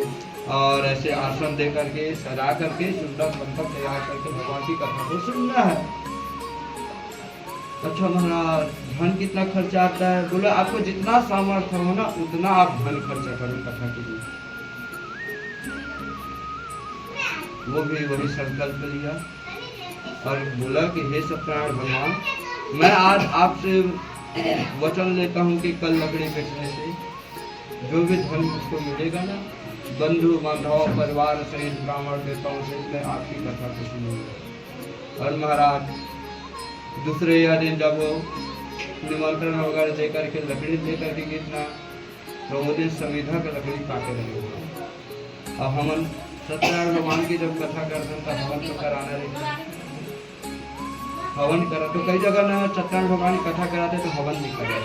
और ऐसे आसन दे करके सजा करके सुंदर मंडप तैयार करके भगवान की कथा को सुनना है। अच्छा महाराज धन कितना खर्चा आता है? बोले आपको जितना सामर्थ्य हो ना उतना आप धन खर्चा करो कथा के लिए। वो भी वही संकल्प लिया और बोला कि हे सत्यनारायण भगवान, मैं आज आपसे वचन लेता हूँ कि कल लकड़ी बेचने से जो भी धन मुझको मिलेगा ना, बंधु बांधव परिवार सहित ब्राह्मण देवताओं सहित मैं आपकी कथा को सुनूंगा। और महाराज दूसरे दिन जब वो निमंत्रण वगैरह दे करके लकड़ी दे करके कितना, तो वो दिन संविधा का लकड़ी काटे रहे। और हमन सत्यनारायण भगवान की जब कथा करते हैं तो हवन तो कराना रहता, हवन करा तो कई जगह ना सत्यनारायण भगवान की कथा कराते तो हवन नहीं करा,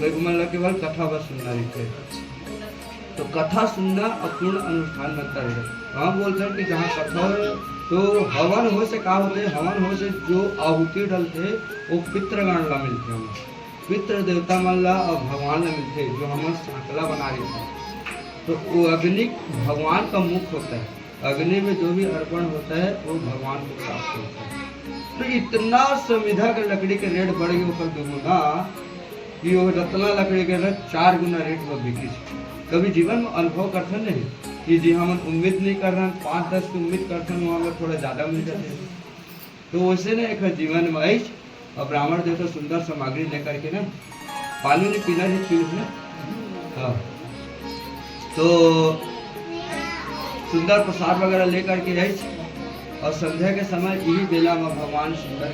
तो मतलब केवल कथा बस सुनना रहते। तो कथा सुनना अपूर्ण अनुष्ठान बनता है। हम बोलते हैं कि जहाँ कथा तो हवन हो से का होते, हवन हो से जो आहुति डलते वो पितृगण ला मिलते हैं, पितृ देवता मन ला और भगवान ला मिलते, जो हमारे सांकला बना रही है। तो वो अग्नि भगवान का मुख होता है, अग्नि में जो भी अर्पण होता है वो भगवान को प्राप्त होता है। तो इतना संविधा के लकड़ी के रेट बढ़ गए ऊपर दुगुना कि वो रत्ना लकड़ी के रेट 4 गुना रेट में बिकी। कभी जीवन में अनुभव करते नहीं कि जी हम उम्मीद नहीं कर रहे हैं, 5-10 की उम्मीद करते हैं, वहाँ में थोड़ा ज़्यादा मिल जाते हैं। तो वैसे ना एक जीवन में आई और ब्राह्मण देव तो सुंदर सामग्री लेकर के ना, पानी नहीं पीना ही पी ना, हाँ, तो सुंदर प्रसाद वगैरह लेकर के आई और संध्या के समय यही बेला में भगवान सुंदर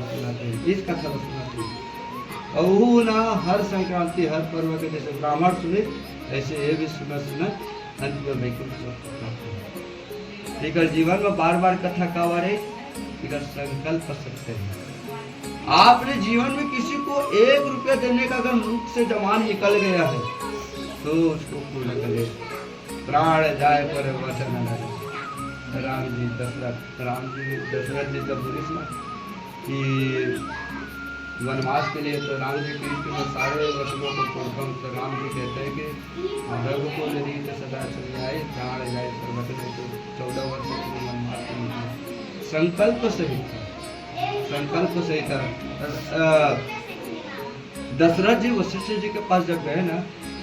सुनाते हैं, इस कथा सुनाते हैं। और वो ना हर संक्रांति हर पर्व के जैसे ब्राह्मण सुने ऐसे ये भी सुना अंत में वैकुंठ। ठीक है, जीवन में बार बार कथा का वारे संकल्प सकते हैं। आपने जीवन में किसी को 1 रुपया देने का अगर मुख से जमान निकल गया है तो उसको पूर्ण करे, प्राण जाए पर वचन न जाए। राम जी दशरथ जी जब बोले ना कि वनवास के लिए, तो राम जी कृष्ण में सारे वचनों को छोड़कर तो राम जी कहते हैं कि रघुकुल रीत सदा चल जाए, प्राण जाए पर वचन, तो 14 वर्ष के लिए वनवास के लिए संकल्प सही था, संकल्प सही था। दशरथ जी वशिष्ठ जी के पास जब गए ना,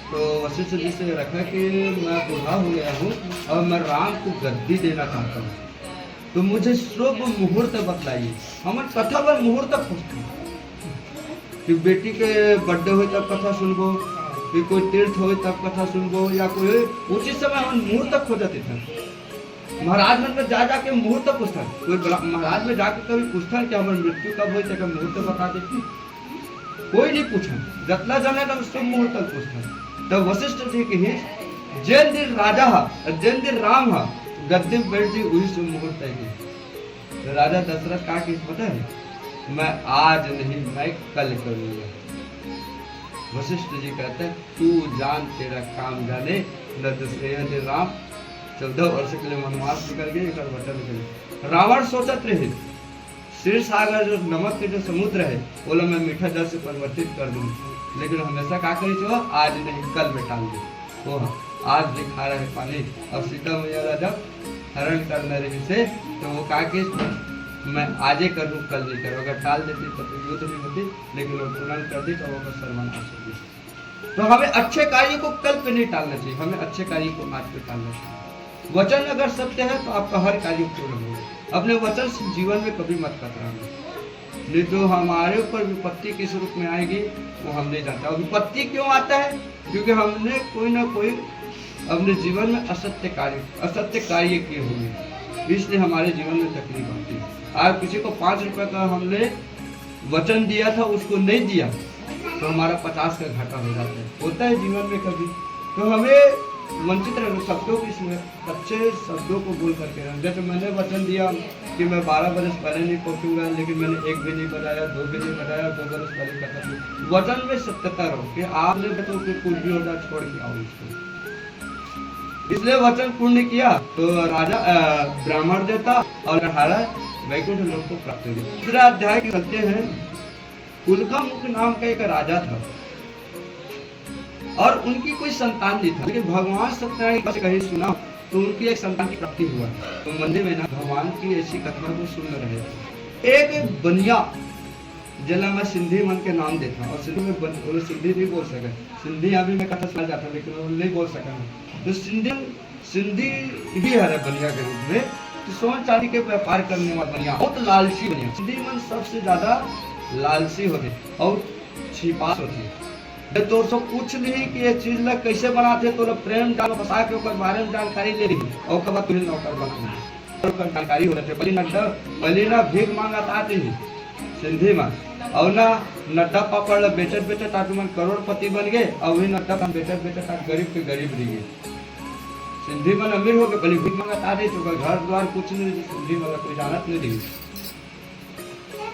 तो वशिष्ठ जी से रखा कि मैं बूढ़ा हो गया हूँ और मैं राम को गद्दी देना चाहता हूँ, तो मुझे शुभ मुहूर्त बतलाइए। हमारे कथा पर मुहूर्त पूछते हैं कि बेटी के बर्थडे हो तब कथा सुनबो, कि कोई तीर्थ हो तब कथा सुनबो, या कोई उचित समय हम मुहूर्त खोजते थे। महाराज में जा जाके मुहूर्त पूछता, कोई महाराज में जाके कभी पूछता कि हमारी मृत्यु कब हुई तक मुहूर्त बता देती, कोई नहीं पूछा। जतला जाने का शुभ मुहूर्त पूछता। तब वशिष्ठ जी की जैन दिन राजा जैन दिन राम गद्दी बैठ जी वही शुभ मुहूर्त है। राजा दशरथ का किस पता है, मैं आज नहीं मैं कल करूंगा। वशिष्ठ जी कहते हैं तू जान तेरा काम जाने, न दशरथ राम 14 वर्ष के लिए वनवास निकल गए, एक वचन निकल। रावण सोचत रहे क्षीर सागर जो नमक के जो समुद्र है बोला मैं मीठा जल से परिवर्तित कर दूं, लेकिन हमेशा क्या करी जो आज नहीं कल में टाल दे। वो आज भी खा रहे पानी। और सीता मैया जब हरण करने रही से तो वो कहा कि मैं आजे करूँ कल नहीं करूँ, अगर टाल देती तो युद्ध नहीं होती, लेकिन वो तुरंत कर दी तो वो सर्वनाश हो गई। तो हमें अच्छे कार्य को कल पे नहीं टालना चाहिए, हमें अच्छे कार्य को आज पे टालना चाहिए। वचन अगर सत्य है तो आपका हर कार्य पूर्ण होगा। अपने वचन से जीवन में कभी मत कतराना, नहीं तो हमारे ऊपर विपत्ति किस रूप में आएगी वो हम नहीं जानते। और विपत्ति क्यों आता है, क्योंकि हमने कोई ना कोई अपने जीवन में असत्य कार्य किए होंगे, इसलिए हमारे जीवन में तकलीफ आती है। आज किसी को 5 रुपए का हमने वचन दिया था, उसको नहीं दिया तो हमारा 50 का घाटा हो जाता है, होता है जीवन में कभी। तो हमें वंचित रहना, शब्दों की अच्छे शब्दों को बोल करके रहना। जैसे मैंने वचन दिया कि मैं 12 बरस पहले नहीं पहुंचूंगा, लेकिन मैंने 1 भी नहीं बजाया, 2 भी नहीं बजाया, 2 बरस पहले खत्म। वचन में सत्यता रहो कि आपने तो कुछ भी हो जाए छोड़ के आओ इसको, इसलिए वचन पूर्ण किया तो राजा ब्राह्मण देवता और 18 वैकुंठ लोक को प्राप्त हो गया। दूसरा अध्याय चलते हैं। उनका मुख नाम का एक राजा था और उनकी कोई संतान नहीं था, लेकिन भगवान सत्यनारायण से कहीं सुना तो उनकी एक संतान की प्राप्ति हुआ। तो मंदिर में ना भगवान की ऐसी कथा को सुन रहे थे। एक बनिया जिला में सिंधी मन के नाम देता, और सिंधी में सिंधी नहीं बोल सके, सिंधी अभी में कथा सुना जाता लेकिन वो नहीं बोल सका। तो सिंधी ही है बनिया के रूप में, तो सोन चांदी के व्यापार करने वाला बनिया, बहुत लालची बनिया। सिंधी मन सबसे ज्यादा लालची होते और छिपास होती। तो सब पूछ ली कि ये चीज ला कैसे बनाते, तो प्रेम डाल फंसा के ऊपर बारे में जानकारी ले ली और कब तुझे नौकर बना जानकारी हो रहे थे। पहले ना भीख मांगा आते ही सिंधी में, और ना नड्डा पापड़ बेचत आप मन करोड़पति बन गए, और वही नड्डा बेचत आप गरीब के गरीब रह गए। सिंधी मन अमीर हो गए, पहले भीख मांगा आते चुका, घर द्वार कुछ नहीं, सिंधी मन कोई जानत नहीं दी।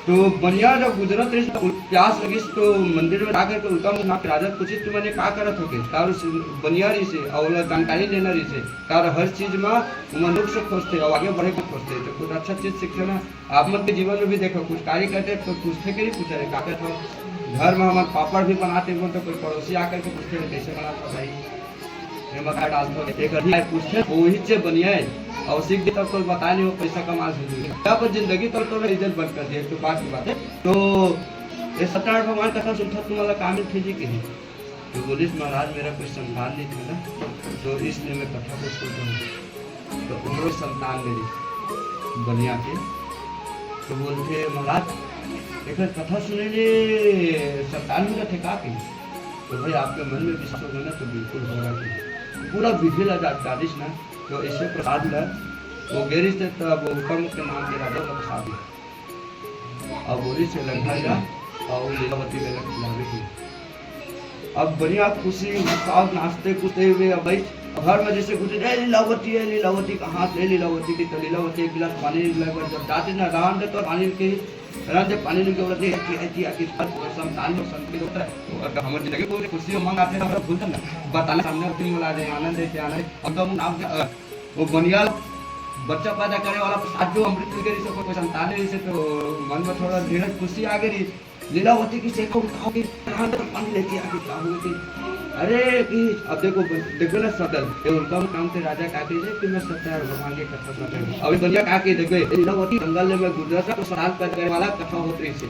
तो बनिया जब गुजरत रही तो प्यास लगी तो मंदिर में जाकर के उनका मुँह नाक राजा पूछी तो मैंने का करत होके कार बनिया रही से और जानकारी लेना रही से कार हर चीज में मनुष्य से खोजते और आगे बढ़े के खोजते तो कुछ अच्छा चीज सीखते ना आप मन के जीवन में भी देखो कुछ कार्य करते तो पूछते कि नहीं पूछ रहे का कहते हो घर में हमारे पापड़ भी बनाते हो तो कोई पड़ोसी आकर के पूछते कैसे बनाता भाई मका डालते एक अधिक पूछते वही से बनिया और सीख भी तब तो बताया नहीं वो पैसा कमा यहाँ पर जिंदगी तब तो इज्जत बंद कर दिया तो बात की बात है तो ये सत्यनारायण भगवान कथा सुनता तुम्हारा काम थे जी कि नहीं तो बोलिस महाराज मेरा कोई संतान नहीं था ना तो इसलिए मैं कथा को सुनता हूँ तो उन्होंने संतान मेरी बनिया के तो बोलते महाराज एक कथा सुने संतान में ठेका के तो भाई आपके मन में विश्वास होगा ना तो बिल्कुल होगा पूरा विधि लगा चालीस ना तो ऐसे प्रसाद ला वो गेरी से तब हुक्म के नाम के राजा का प्रसाद अब बोरी से लंघा और लीलावती में खिलावे की अब बढ़िया खुशी उत्साह नाचते कूदते हुए अब बैठ घर में जैसे कुछ लीलावती का हाथ ले लीलावती की तो लीलावती एक गिलास पानी लेकर जब जाते ना रान दे तो पानी के पानी नहीं बोलते ऐसी आके संतान में संकेत होता है तो हमारी जिंदगी पूरी खुशी और मंगाते हैं हम भूलते ना बताने सामने अपनी वाला दे आनंद देते आनंद अब तो नाम वो बनिया बच्चा पैदा करने वाला प्रसाद जो अमृत के जैसे कोई संतान है जैसे तो मन में थोड़ा धीरज खुशी आ गई लीलावती की से खाओगे पानी लेके आके खाओगे अरे कि अब देखो ना सदल ये उनका काम थे राजा का के कि मैं सत्यनारायण भगवान की कथा सुन रहा हूं अभी बनिया का के देखो लीलावती जंगल में गुजरा था तो सराल करने वाला कथा होती रही से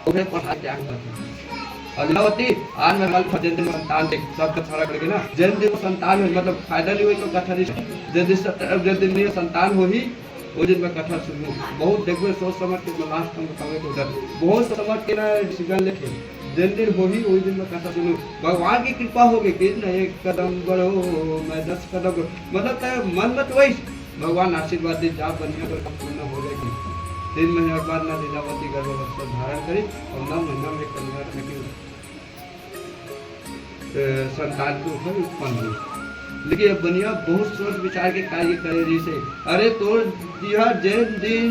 उन्हें पढ़ा त्याग करता और लीलावती आज मैं कल फजर दिन संतान देख सब कथा करके ना जन्म दिन संतान में मतलब फायदा नहीं हुई तो कथा नहीं जब दिन में संतान हो ही वो दिन में कथा सुनूं बहुत देखो सोच समझ के लास्ट में बतावे तो उधर बहुत समझ के ना डिसीजन लेके जिन दिन हो ही वही दिन में कथा सुनूं भगवान की कृपा होगी कि ना एक कदम बढ़ो मैं 10 कदम मतलब मन मत वही भगवान आशीर्वाद दे जा बनिया पर पूर्ण हो जाएगी 3 महीने बाद ना लीलावती गर्भवस्था धारण करी और 9 महीना में कन्या की संतान के ऊपर उत्पन्न हुई लेकिन बनिया बहुत सोच विचार के कार्य करे जैसे अरे तो यह जैन दिन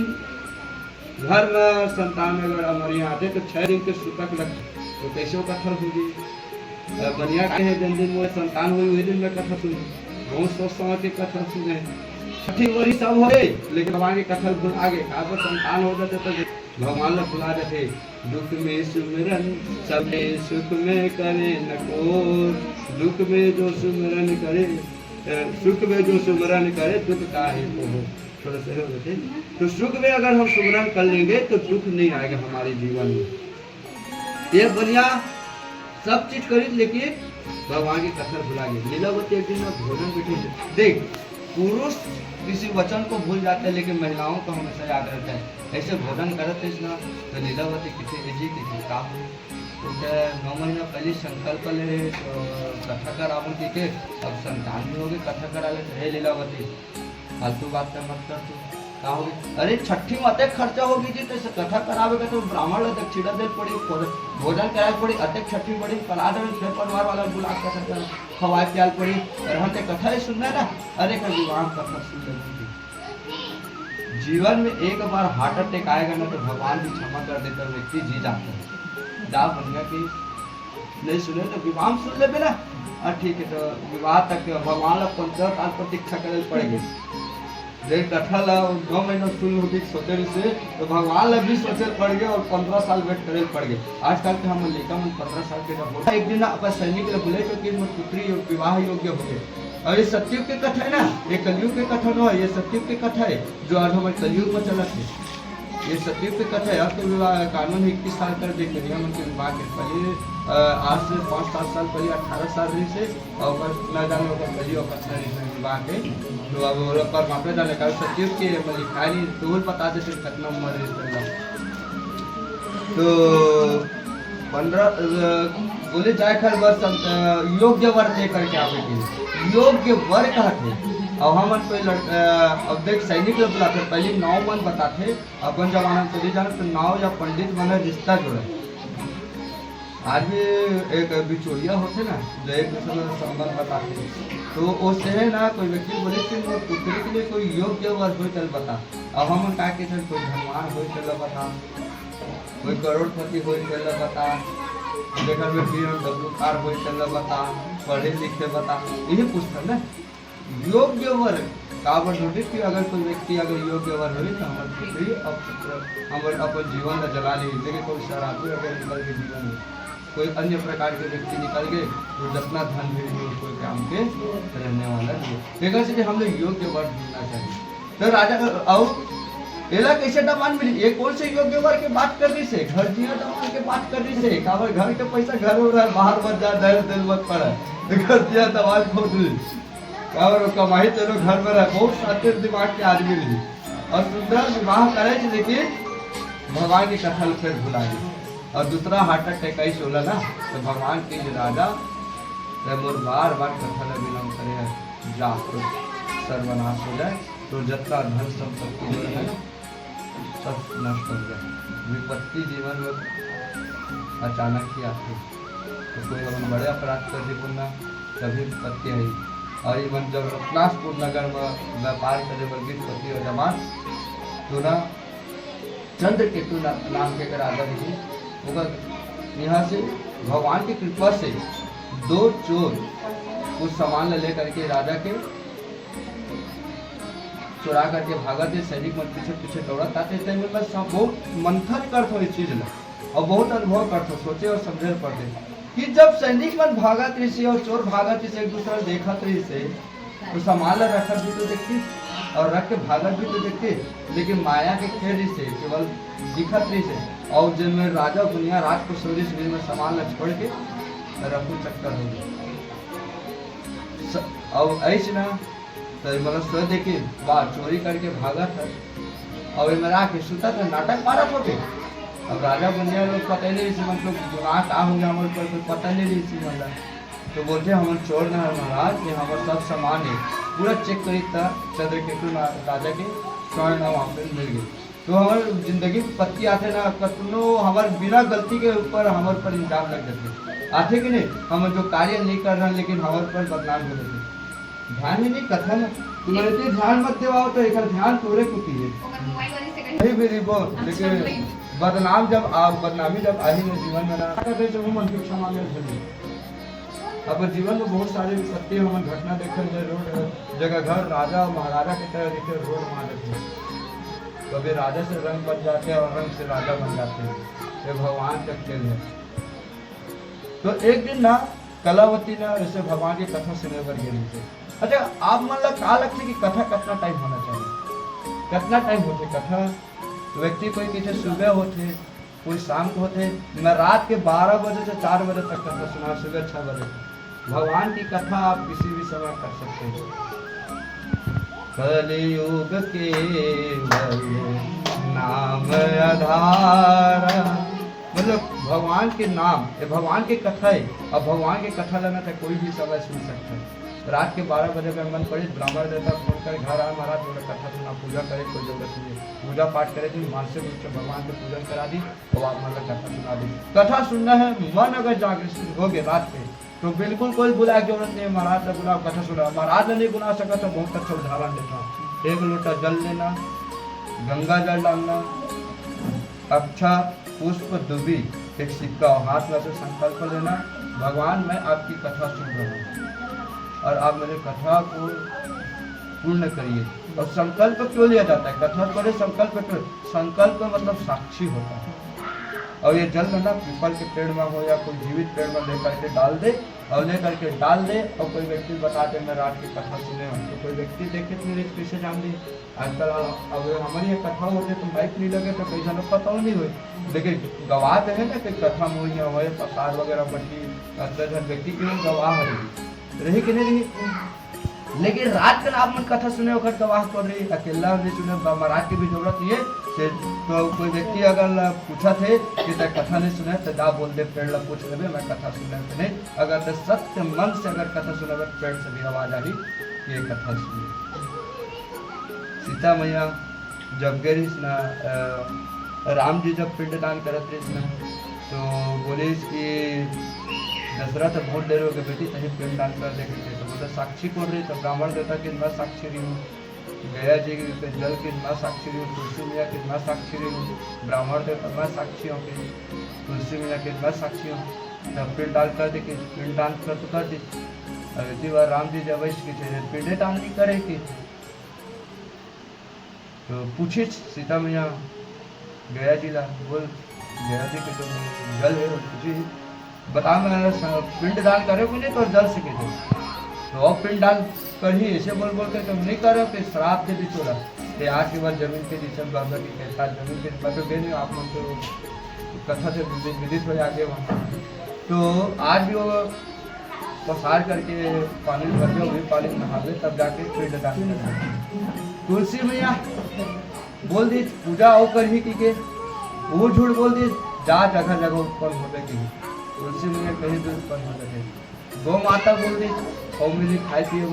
घर में संतान अगर हमारे यहाँ आते तो 6 दिन के सूतक लगते तो कैसे वो कथा होगी बनिया के है जिन दिन में संतान हुई वही दिन में कथा सुनी बहुत सोच समझ के कथा सुने छठी वही सब हो गई लेकिन भगवान की कथा भुला गए आप संतान हो जाते तो भगवान लोग भुला जाते दुख में सुमिरन सबे सुख में करे नको दुख में जो सुमिरन करे सुख में जो सुमिरन करे दुख का है हो थोड़ा सा हो जाते तो सुख में अगर हम सुमिरन कर लेंगे तो दुख नहीं आएगा हमारे जीवन में ये बनिया सब चीज करी लेकिन भगवान की कथा भुला गई लीलावती एक दिन भोजन बैठी देख पुरुष किसी वचन को भूल जाते हैं लेकिन महिलाओं को हमेशा याद रहता है ऐसे भोजन करते ना तो लीलावती किसी जी किसी का हो तो 9 महीना पहले संकल्प ले तो कथा करावन की के अब संतान भी होगी कथा करा ले हे लीलावती फालतू बात का मत कर तू का होगी अरे छठी में अत्यक खर्चा होगी जी तो कथा करावेगा तो ब्राह्मण लोग दक्षिणा दे पड़ी भोजन कराए पड़ी अत्यक छठी पड़ी कला दे फिर परिवार वाला बुला कर खवाए प्याल पड़ी और हम तो कथा ही सुनना है ना अरे का विवाह कथा सुन लेंगे जीवन में एक बार हार्ट अटैक आएगा ना तो भगवान भी क्षमा कर देता व्यक्ति जी जाता है जा बनिया की नहीं सुने तो विवाह सुन ले बेला ठीक है तो विवाह तक भगवान लोग 15 साल प्रतीक्षा करे पड़ेगी देख कथा ला 9 महीना सुन होगी सोचे से तो भगवान लोग भी सोचे पड़ गए और 15 साल वेट करे पड़ गए आजकल के हम लेकर 15 साल के जब एक दिन अपने सैनिक लोग बोले कि पुत्री विवाह योग्य हो गए और ये सत्युग की कथा है ना ये कलयुग की कथा न है ये सत्युग की कथा है जो आज हमारे कलयुग में चला थे ये सत्युग की कथा है अब तो विवाह कानून 21 साल कर दे के विवाह के पहले आज से 5-7 साल पहले 18 साल रही से और न जाने होगा पहले और कथा विवाह के तो अब पर मापे जाने का सत्युग के लिखाई तो बता देते कितना उम्र तो 15 बोले जाए खर वर्ष योग्य वर दे करके आवे योग्य वर कहते और हम कोई अब देख सैनिक लोग बुलाते पहले 9 मन बताते अपन जमाना में चले जाना तो 9 या पंडित बने रिश्ता जोड़े आज भी एक बिचौलिया होते ना जो एक दूसरे में संबंध बताते तो उससे है ना कोई व्यक्ति बोले कि पुत्री के लिए कोई योग्य वर हो चल बता अब हम का के कोई धनवान हो चल बता कोई करोड़पति हो चल बता, घर में BMW कार हो चल बता, पढ़े लिखे बता, यही पूछता ना योग्य वर काबर नोटिस कि अगर कोई व्यक्ति अगर योग्य वर हो तो हमारे अपन जीवन में जला ली। लेकिन कोई शराबी अगर निकल के जीवन में कोई अन्य प्रकार के व्यक्ति निकल गए तो जितना धन भी कोई काम के रहने वाला नहीं। देखा से हम लोग योग्य वर ढूंढना चाहिए। तो राजा और एला कैसे दमान मिली, एक कौन से योग्य वर के बात कर रही से, घर जिया दमान के बात कर रही से, काबर घर के पैसा घर हो रहा है, बाहर मत जा, दर दिल मत पड़ा, घर जिया दमान खोद ली, काबर कमाई चलो घर में रह। बहुत सारे दिमाग के आदमी मिली और सुंदर विवाह करे, लेकिन भगवान की कथल फिर भुला दी। और दूसरा हार्ट अटैक ऐसे होला ना, तो भगवान के राजा मोर बार बार कथल विलम्ब करे जा तो सर्वनाश हो जाए, तो जितना धन संपत्ति जो है ना सब नष्ट हो जाए। विपत्ति जीवन में अचानक ही आती, तो कोई हम बड़े अपराध कर दी पुनः तभी विपत्ति आई। और इवन जब रत्नासपुर नगर में व्यापार करे विपत्ति और जमान तो ना चंद्रकेतु नाम के राजा जी होगा, यहाँ से भगवान की कृपा से 2 चोर उस सामान लेकर के राजा के चुरा करके भागा थे। सैनिक मन पीछे पीछे दौड़त आते थे। बहुत मंथन करते हो इस चीज में और बहुत अनुभव करते, सोचे और समझे पड़ते कि जब सैनिक मन भागत रही से और चोर भागत रही से एक दूसरे देखत रही से, तो सामान रखत भी तो देखती और रख के भागत भी तो देखती, लेकिन माया के खेल से केवल दिखत रही से। और जिनमें राजा दुनिया रात को सोरी शरीर में सामान छोड़ के रफू चक्कर हो गया। और ऐसे ना तो मतलब सो देखिए वाह चोरी करके भागा था और मेरा के सुता था, नाटक मारा होते। अब राजा बुनिया लोग पता नहीं इसी मतलब गुनाह का हो गया हमारे पर, कोई पता नहीं इसी मतलब, तो बोलते हम चोर न है महाराज कि हमारे सब सामान है पूरा चेक करी था। चंद्रकेतु राजा के स्वर्ण वहाँ पे मिल गई। तो हमारे जिंदगी पत्ती आते ना कतनो हमारे बिना गलती के ऊपर हमारे पर इल्जाम लग जाते आते कि नहीं, हम जो कार्य नहीं कर रहे लेकिन हमारे पर बदनाम हो जाते। ध्यान ही नहीं कथा ना तुम्हारे ध्यान मत देवाओ तो एक ध्यान तोरे कुटी है नहीं मेरी बोल। लेकिन बदनाम जब आप बदनामी जब आई में जीवन में ना करते जब हम अंतिम मांगे अब जीवन में बहुत सारे सत्य हम घटना देखल जाए। रोड जगह घर राजा महाराजा की तरह देखे रोड वहाँ देखे, कभी राजा से रंग बन जाते हैं और रंग से राजा बन जाते हैं। ये भगवान का खेल है। तो एक दिन ना कलावती ना ऐसे भगवान की कथा सुने पर गए थे। अच्छा आप मतलब कहा लगते कि कथा कितना टाइम होना चाहिए, कितना टाइम होते कथा? व्यक्ति कोई किसी सुबह होते कोई शाम को होते। मैं रात के 12 बजे से 4 बजे तक कथा सुना, सुबह 6 बजे तक। भगवान की कथा आप किसी भी समय कर सकते हैं। कलियुग के नाम आधार मतलब भगवान के नाम ये भगवान की कथा है। अब भगवान की कथा लेना तो कोई भी समय सुन सकता है। रात के 12 बजे का मन पड़े ब्राह्मण देवता फोन कर घर आए महाराज थोड़ा कथा सुना, पूजा करे, कोई जरूरत नहीं है। पूजा पाठ करे थी मानसिक रूप से भगवान को पूजन करा दी और आप मतलब कथा सुना दी। कथा सुनना है, मन अगर जागृत हो गए रात में तो बिल्कुल कोई बुला की जरूरत नहीं है। महाराज ने बुला कथा सुना, महाराज ने नहीं बुला सका तो बहुत अच्छा उदाहरण देता। 1 लोटा जल लेना, गंगा जल डालना, अक्षा पुष्प दुबी एक सिक्का हाथ में से संकल्प लेना, भगवान मैं आपकी कथा सुन रहा हूँ और आप मेरे कथा को पूर्ण करिए। और संकल्प क्यों लिया जाता है? कथा करे संकल्प क्यों? संकल्प मतलब साक्षी होता है। और ये जल ना पीपल के पेड़ में हो या कोई जीवित पेड़ में लेकर के डाल दे और लेकर के डाल दे और कोई व्यक्ति बता दे मैं रात की कथा सुने हूँ तो कोई व्यक्ति देखे तो मेरे कैसे जान दी। आजकल अब हमारी ये कथा होती तो माइक नहीं लगे तो कई जन पता नहीं हुई, लेकिन गवाह तो है ना कि कथा मोही हुए प्रसाद वगैरह बटी 10 व्यक्ति की गवाह रही कि नहीं रही। लेकिन रात का आप मन कथा सुने वक्त गवाह कर रही, अकेला नहीं सुने महाराज की भी जरूरत नहीं है। तो कोई व्यक्ति अगर पूछा थे कि कथा नहीं सुने तो जा बोल दे पेड़ लग पूछ ले मैं कथा सुने तो नहीं। अगर तो सत्य मन से अगर कथा सुने पेड़ से भी आवाज आ रही कि ये कथा सुने। सीता मैया जब गई ना राम जी जब पिंडदान करते ना तो बोले कि दशरथ बहुत देर हो गई बेटी तभी पिंडदान कर देखे थे तो मतलब साक्षी को रही तो ब्राह्मण देता कि मैं साक्षी रही हूँ। गया जी के जल की न साक्षी रही, तुलसी मैया की न साक्षी रही, ब्राह्मण देवता न साक्षी हो के, तुलसी मैया के न साक्षी हो, तब पिंड दान कर दे कि पिंड दान कर दी। अयोध्या बार राम जी जब की पिंडे दान नहीं करे कि तो पूछी सीता मैया गया जी ला, बोल गया जी के तो जल है पूछी बता मैं पिंड दान करे को नहीं तो जल से के तो अब पिंड दान कर ही ऐसे बोल बोल के तुम नहीं करो कि श्राप दे दी तोरा ते आज के बाद जमीन के नीचे बाबा की कैसा जमीन के मैं तो दे नहीं आप लोग तो कथा से विदित हो जाके वहाँ तो आज भी वो पसार करके पानी भर के वही पानी नहावे तब जाके पिंड दान करते। तुलसी मैया बोल दी पूजा हो कर ही की वो झूठ बोल दी जा जगह जगह उत्पन्न हो गई। तुलसी मैया कहीं भी उत्पन्न हो सके। गौ माता बोल दी और मिली खाई पिए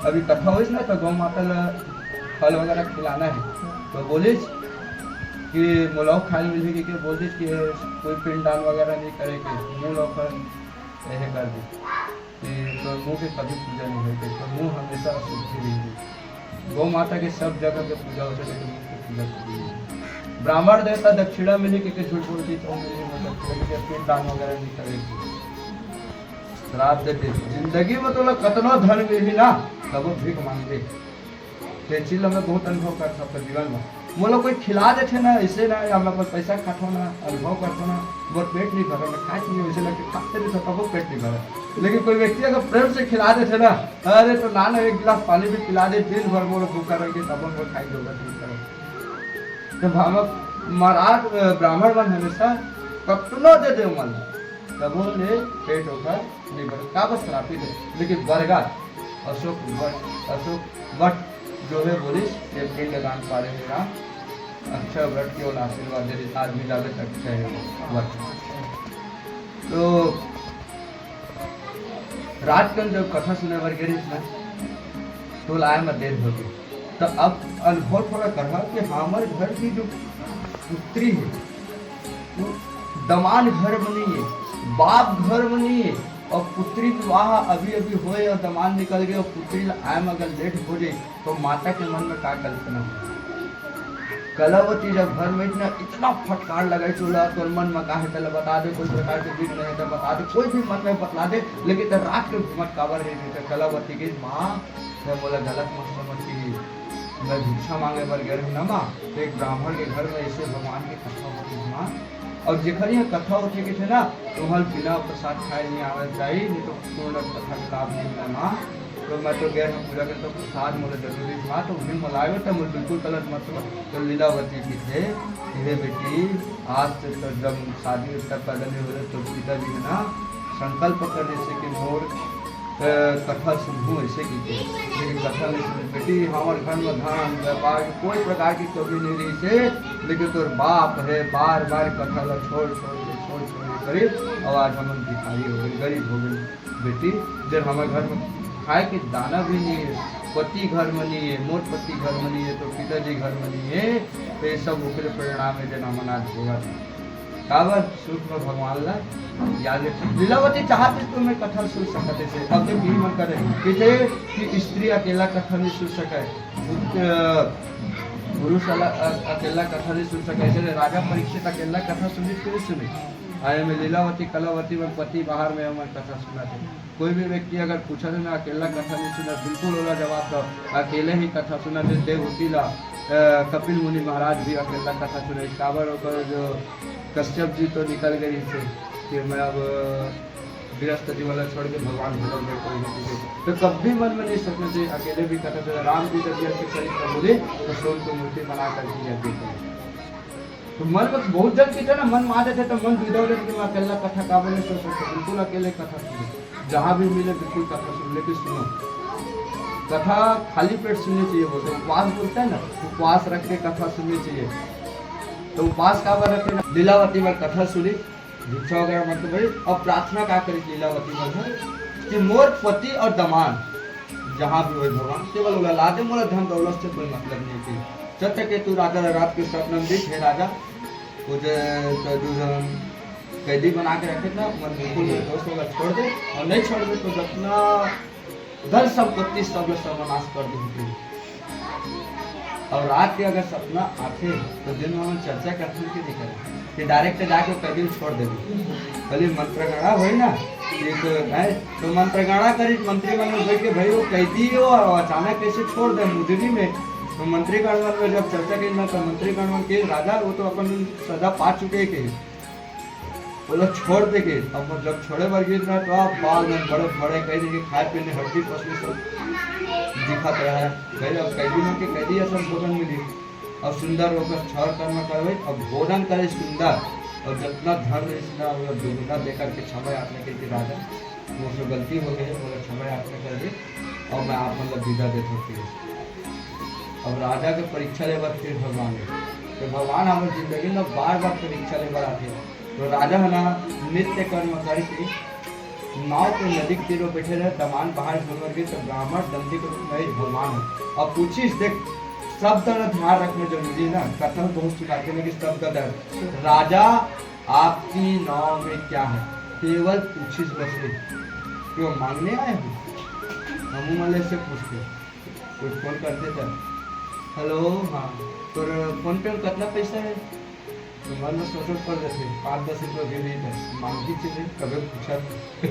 अभी कथा हुई ना तो गौ माता फल वगैरह खिलाना है तो बोलिस कि मुलाव खाए मिलेगी कि बोल दी कि कोई पिंड दान वगैरह नहीं करेगी मुँह लौकर यह कर दी कि तो मुँह की कभी पूजा नहीं होती तो मुँह हमेशा शुद्धि रहेगी। गौ माता के सब जगह पे पूजा होती है तो मुँह की पूजा करेगी। ब्राह्मण देवता दक्षिणा मिली कि झूठ बोलती तो मिली पिंड दान वगैरह नहीं करेगी। श्राप देते जिंदगी में तो कतनो धन में भी ना तब वो भीख मांगते चीज हमें बहुत अनुभव कर सकते जीवन में वो लोग कोई खिला देते ना ऐसे ना हम लोग पैसा खाते ना अनुभव करते ना वो पेट नहीं भरा खाए नहीं वैसे लगे खाते नहीं तो वो पेट नहीं भरा। लेकिन कोई व्यक्ति अगर प्रेम से खिला देते ना अरे तो ना एक गिलास पानी भी पिला दे दिन भर वो भूखा रहेगी तब वो खाई होगा ठीक करो तो भावक महाराज ब्राह्मण मन हमेशा कतनो दे दे मन तब वो ले पेट होकर नहीं भर का बस श्रापित है। लेकिन बरगद अशोक वट जो है बोलिस ये पिंड दान पाले में राम अक्षय व्रत केवल आशीर्वाद दे आज भी जावे अक्षय है व्रत। तो राजकन जब कथा सुने वर गई ना तो लाए में देर होगी तो अब अनुभव थोड़ा कर कि हमारे घर की जो पुत्री है वो दमान घर में नहीं है बाप घर में नहीं है और पुत्री विवाह अभी अभी होए और दमान निकल गए और पुत्री आयम अगर लेट हो जाए तो माता के मन में क्या कल्पना कलावती जब घर में इतना फटकार लगाई चूल्हा तो मन में कहा है बता दे कोई प्रकार के विघ्न है तो बता दे कोई भी मत में बतला दे लेकिन तो रात के घूमत काबर है कलावती की माँ मैं बोला गलत मत समझती मैं भिक्षा मांगे पर गए ना माँ तो एक ब्राह्मण के घर में ऐसे भगवान की कथा होती माँ और जिखर यहाँ कथा उठे के थे ना तो वहाँ बिना प्रसाद खाए नहीं आना चाहिए नहीं तो पूर्ण कथा का लाभ नहीं मिला माँ तो मैं तो गैर में पूजा करता प्रसाद मुझे जरूरी था तो उन्हें मलाए था मुझे बिल्कुल गलत मत तो लीलावती की थे ये बेटी आज से तो जब शादी तक पैदा नहीं हो रहे तो पिताजी है ना संकल्प करने से कि मोर कथा सुनूँ ऐसे की थे लेकिन कथा नहीं सुनी बेटी हमारे घर में धन व्यापार कोई प्रकार की कमी नहीं रही से लेकिन तो बाप है बार बार कथा ला छोड़ करे और आज हम भिखारी हो गए गरीब हो गए बेटी जब हमारे घर में खाए के दाना भी नहीं है पति घर में नहीं है मोट पति घर में नहीं है तो पिताजी घर में नहीं है तो ये सब उकरे परिणाम है जना मनाज होगा काबर सूक्ष्म भगवान ला याद लीलावती चाहते तो मैं कथा सुन सकते थे अब जब यही मन करे कि स्त्री अकेला कथा नहीं सुन सके पुरुष अकेला कथा नहीं सुन सके इसलिए राजा परीक्षित अकेला कथा सुनी क्यों सुने आए में लीलावती कलावती में पति बाहर में हमारे कथा सुना थे कोई भी व्यक्ति अगर पूछा था मैं अकेला कथा नहीं सुना बिल्कुल वाला जवाब दो अकेले ही कथा सुना थे देवहूति ला कपिल मुनि महाराज भी अकेला कथा सुने काबर होकर जो कश्यप जी तो निकल गई थे कि मैं अब गृहस्थ जी वाला छोड़ के भगवान भगवान में कोई तो कभी मन में नहीं सोचना चाहिए अकेले भी कथा सुना राम जी जब के शरीर पर बोले तो सोन को मूर्ति बना कर दिया तो मन में बहुत जन की ना मन मारे थे तो मन विदौड़े कि मैं अकेला कथा का बोले सोच सकते बिल्कुल अकेले कथा सुने जहाँ भी मिले बिल्कुल कथा सुन लेकिन सुनो कथा खाली पेट सुननी चाहिए वो तो उपवास बोलते हैं ना उपवास रख के कथा सुननी चाहिए तो उपवास का बार रखे लीलावती में कथा सुनी भिक्षा वगैरह मतलब भाई और प्रार्थना क्या करी लीलावती में कि मोर पति और दमान जहाँ भी हो भगवान केवल ला दे मोला धन दौलत से कोई मतलब नहीं थी सत्य के तू राजा रात के स्वप्न में दिख है राजा मुझे कैदी बना के रखे था मन बिल्कुल मेरे दोस्त होगा छोड़ दे और नहीं छोड़ दे तो अपना धन संपत्ति सब सर्वनाश कर दी और रात के अगर सपना आते तो दिन में हम चर्चा करते कि नहीं करें कि डायरेक्ट जाके कभी छोड़ देंगे। कल मंत्रगणा हुई ना एक है तो मंत्रगणा करी मंत्रिमंडल में बैठ के भाई वो कैदी हो और अचानक कैसे छोड़ दे मुजरी में। तो मंत्रिगण में जब चर्चा की ना तो मंत्रिगण के राजा वो तो अपन सजा पा चुके के वो लोग छोड़ दे के। अब जब छोड़े वर्गीय ना तो आप बाल में बड़े बड़े कैदी के खाए पीने हड्डी पसली सब दिखा रहा है भाई। अब कैदी में के कैदी ऐसा भोजन मिली अब सुंदर होकर छर कर्म करवे अब भोजन करे सुंदर और जितना धन रहा दुगुना देकर के क्षमा याचना की राजा मुझसे गलती हो गई है बोला क्षमा याचना कर दे और मैं आप मतलब विदा देता हूँ। अब राजा के परीक्षा ले बार फिर भगवान है तो भगवान हमारी जिंदगी में बार बार परीक्षा ले बार आते हैं। तो राजा है ना नित्य कर्म करके नाव के नदी के तीरों बैठे रहे दमान बाहर घूम गए तो ब्राह्मण दंडी के रूप में भगवान है। अब पूछिस देख शब्द का ध्यान रखना जरूरी है ना कथन बहुत सिखाते हैं कि शब्द का राजा आपकी नाव में क्या है केवल पूछिस बसे क्यों मांगने आए हो हम मले से पूछते कोई फोन करते थे हेलो हाँ तो फोन पे कितना पैसा है तो मन में सोचो पड़ जाते 5-10 रुपये दे दी थे मांगी चीजें कभी पूछा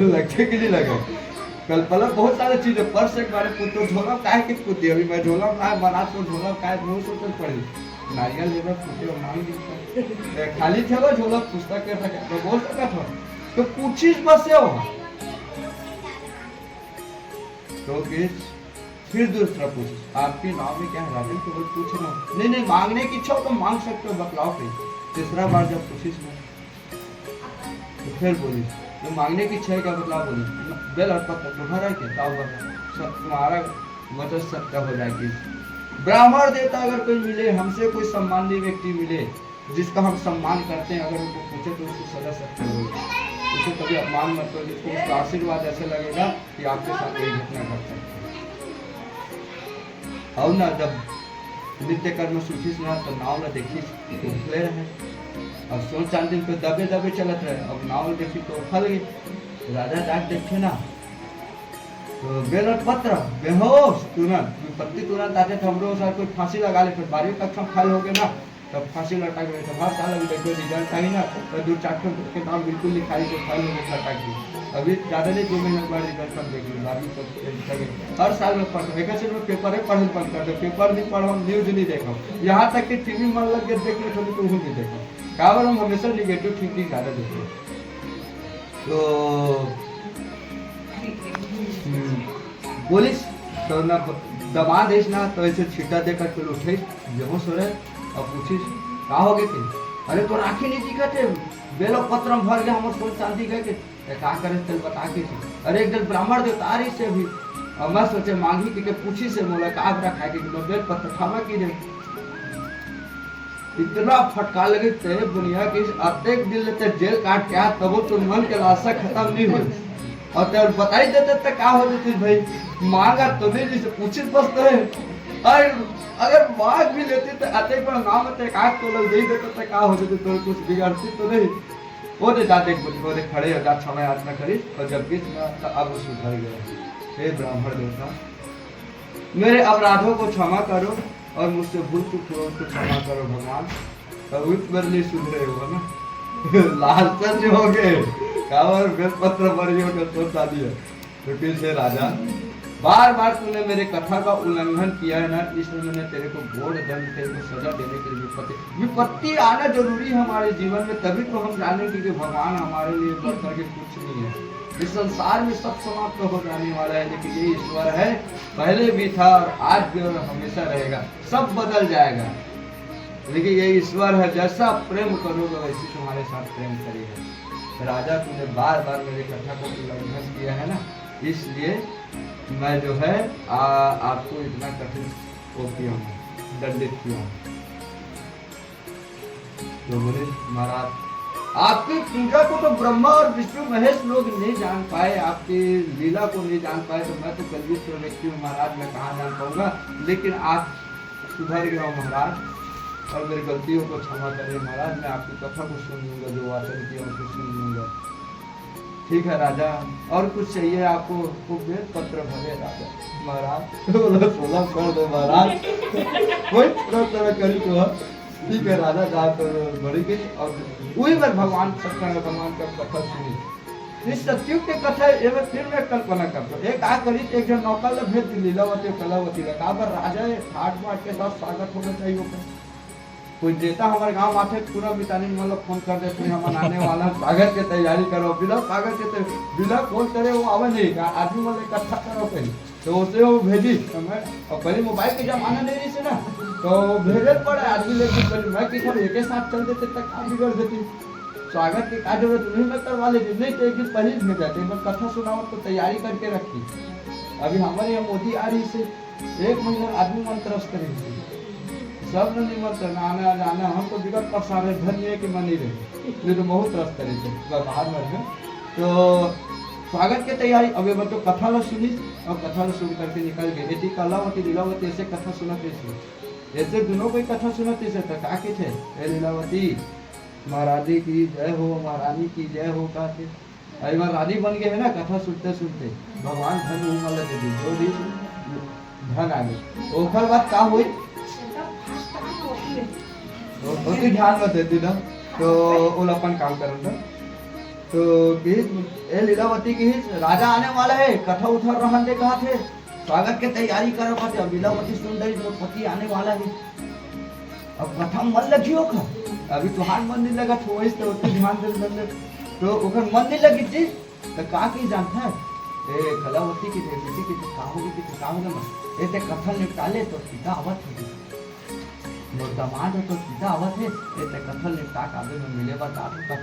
लगते कि नहीं लगा कल पलक बहुत सारे चीजें पर्स एक बारे पूछो झोला काहे के पूछती अभी मैं झोला काहे बना तो झोला काहे बहुत सोचल पड़ी नारियल लेकर पूछे मांग दी खाली थे वो झोला पूछता कर सके तो बोल सका था तो पूछिस बस हो तो फिर दूसरा पूछ आपके नाम में क्या है राजन को पूछ रहा हूँ नहीं मांगने की इच्छा हो तो मांग सकते हो बतलाओ पे। तीसरा बार जब पूछिस तो फिर बोली तो मांगने की इच्छा है क्या बतलाओ बोली बेल और पत्थर तुम्हारा के तुम्हारा वजह सत्य हो जाएगी। ब्राह्मण देवता अगर कोई मिले हमसे कोई सम्मानीय व्यक्ति मिले जिसका हम सम्मान करते हैं अगर उनको पूछे तो उसको सदा सत्य होगा उसे कभी अपमान मत करो जिसको उसका आशीर्वाद ऐसे लगेगा कि आपके साथ कोई घटना घट सकती है। और ना जब नित्य कर्म सूचिस ना तो नाव न देखी तो उफले रहे अब सोच चांदी पे दबे दबे चलत रहे अब नाव देखी तो उफल गई। राजा जाग देखे ना तो बेलट पत्र बेहोश तुरंत विपत्ति तुरंत आते थे हमरो साथ कोई फांसी लगा ले फिर बारी कक्षा फल हो गए ना तब फांसी लटा गए तो हर साल अभी देखो रिजल्ट आई ना तो 2-4 के नाम बिल्कुल लिखाई तो फल हो गए लटा के अभी ज़्यादा नहीं 2 महीने बाद रिजल्ट सब देख लो बारहवीं सब हर साल में पढ़ते एक सिर्फ पेपर है पढ़ बंद कर दो पेपर नहीं पढ़ो न्यूज नहीं देखो यहाँ तक कि टीवी मन लग के देख ले तो तुम भी देखो काबर हम हमेशा निगेटिव थिंकिंग ज़्यादा देखते तो पुलिस तो ना दबा देश ना तो ऐसे छीटा देकर फिर उठे बेहोश हो रहे और पूछिस का हो गए थे अरे तो राखी नहीं दिखा थे बेलो पत्र में भर गया हमारे सोच शांति गए के का करे चल बता के अरे एक दिन ब्राह्मण देवतारी से भी और मैं सोचे मांगी के पूछी से मोला का रखा के बेल पत्र खावा की दे इतना फटका लगे थे दुनिया की अत्येक दिन लेते जेल काट के आ तब तो मन के लाशा खत्म नहीं हो और तब बताई देते तो क्या हो जाती भाई मांगा तो नहीं जिसे पूछित बस तो है और अगर मांग भी लेते तो अत्येक पर नाम अत्येक आग तो लोग नहीं देते तो क्या हो जाती तो कुछ बिगाड़ती तो नहीं वो दे जाते वो दे खड़े हो जा समय याचना करी और जब बीच में अब सुधर गया हे ब्राह्मण देवता मेरे अपराधों को क्षमा करो और मुझसे भूल चूक हुआ उसको क्षमा करो भगवान और उस मेरे लिए सुधरे हो ना लालच हो गए कावर बेलपत्र भरी हो गए सोचा दिया तो फिर से राजा बार बार तूने मेरे कथा का उल्लंघन किया है ना इसलिए मैंने तेरे को घोर दंड तेरे को सजा देने के लिए विपत्ति आना जरूरी है हमारे जीवन में तभी तो हम जानेंगे कि भगवान हमारे लिए बढ़ करके कुछ नहीं है। इस संसार में सब समाप्त हो जाने वाला है लेकिन ये ईश्वर है पहले भी था और आज भी और हमेशा रहेगा सब बदल जाएगा लेकिन ये ईश्वर है जैसा प्रेम करोगे वैसे तुम्हारे साथ प्रेम करेगा। राजा तूने बार बार मेरे कथा को उल्लंघन किया है ना इसलिए मैं जो है आपको इतना कठिन वो किया हूँ दंडित किया हूँ। तो बोले महाराज आपकी पूजा को तो ब्रह्मा और विष्णु महेश लोग नहीं जान पाए आपकी लीला को नहीं जान पाए तो मैं तो कलयुग व्यक्ति हूँ महाराज मैं कहाँ जान पाऊंगा लेकिन आप सुधर गए हो महाराज और मेरी गलतियों को क्षमा करें महाराज मैं आपकी कथा को सुन लूंगा जो वाचन किया उसको सुन लूंगा। ठीक है राजा, और कुछ चाहिए आपको? उपदेश पत्र भरे राजा। महाराज बोला 16 कर दो महाराज। कोई तरह करी तो ठीक है राजा, जा कर बड़ी गई। और वही बार भगवान सत्यनारायण भगवान का कथा सुनी। इस सत्युग के कथा एवं फिर मैं कल्पना करता हूँ। एक आ करी एक जन नौका भेज लीलावती कलावती का राजा ठाट बाट के साथ स्वागत होना चाहिए होगा। कोई देता हमारे गांव आते पूरा बिताने मतलब फोन कर देते हम आने वाला स्वागत की तैयारी करो, बिना स्वागत के बिना फोन करे वो आवे नहीं का आदमी मतलब इकट्ठा करो पहले तो उसे वो भेजी। मैं और पहले मोबाइल के जमाना नहीं रही से ना, तो भेजे पड़े आदमी लेके पहले मैं किधर एक साथ चल देते तक काम बिगड़ देती। स्वागत की का जरूरत नहीं मैं करवा लेती, नहीं तो एक दिन पहले भेज जाते। मैं कथा सुनाओ तो तैयारी करके रखी। अभी हमारे यहाँ मोदी आ रही से 1 महीना आदमी मंत्रस करेंगे, सब निमंत्रण आना जाना। हम तो विगत पर सारे धन्य के मन ही रहे, ये तो बहुत रस करे थे बाहर में। तो स्वागत की तैयारी अभी मैं तो कथा लो सुनी और कथा लो सुन करके निकल गए। एटी कलावती लीलावती ऐसे कथा सुनाते थे, ऐसे दोनों कोई कथा सुनाते थे। तो का के थे ए लीलावती महारानी की जय हो, महारानी की जय हो कहते। अरे महारानी बन गए है ना कथा सुनते सुनते। भगवान धन उमल दे दी जो भी धन आ गए। ओकर बाद का हुई होती ध्यान में देती ना, तो वो अपन काम करना। तो ए लीलावती की राजा आने वाला है, कथा उधर रहन दे कहा थे, स्वागत की तैयारी करो कहते। अब लीलावती सुन रही तो पति आने वाला है। अब कथा मन लगी होगा, अभी तुहार मन नहीं लगा तो वही तो ध्यान दे तो ओकर मन नहीं लगी थी। तो का की जानता है ए कलावती की बेटी की काहोगी की काहोगे मत ए ते कथा निपटाले तो सीधा आवत है मोर दामाद तो सीधा आवत है ए ते कथा निपटा काबे में मिले बता तो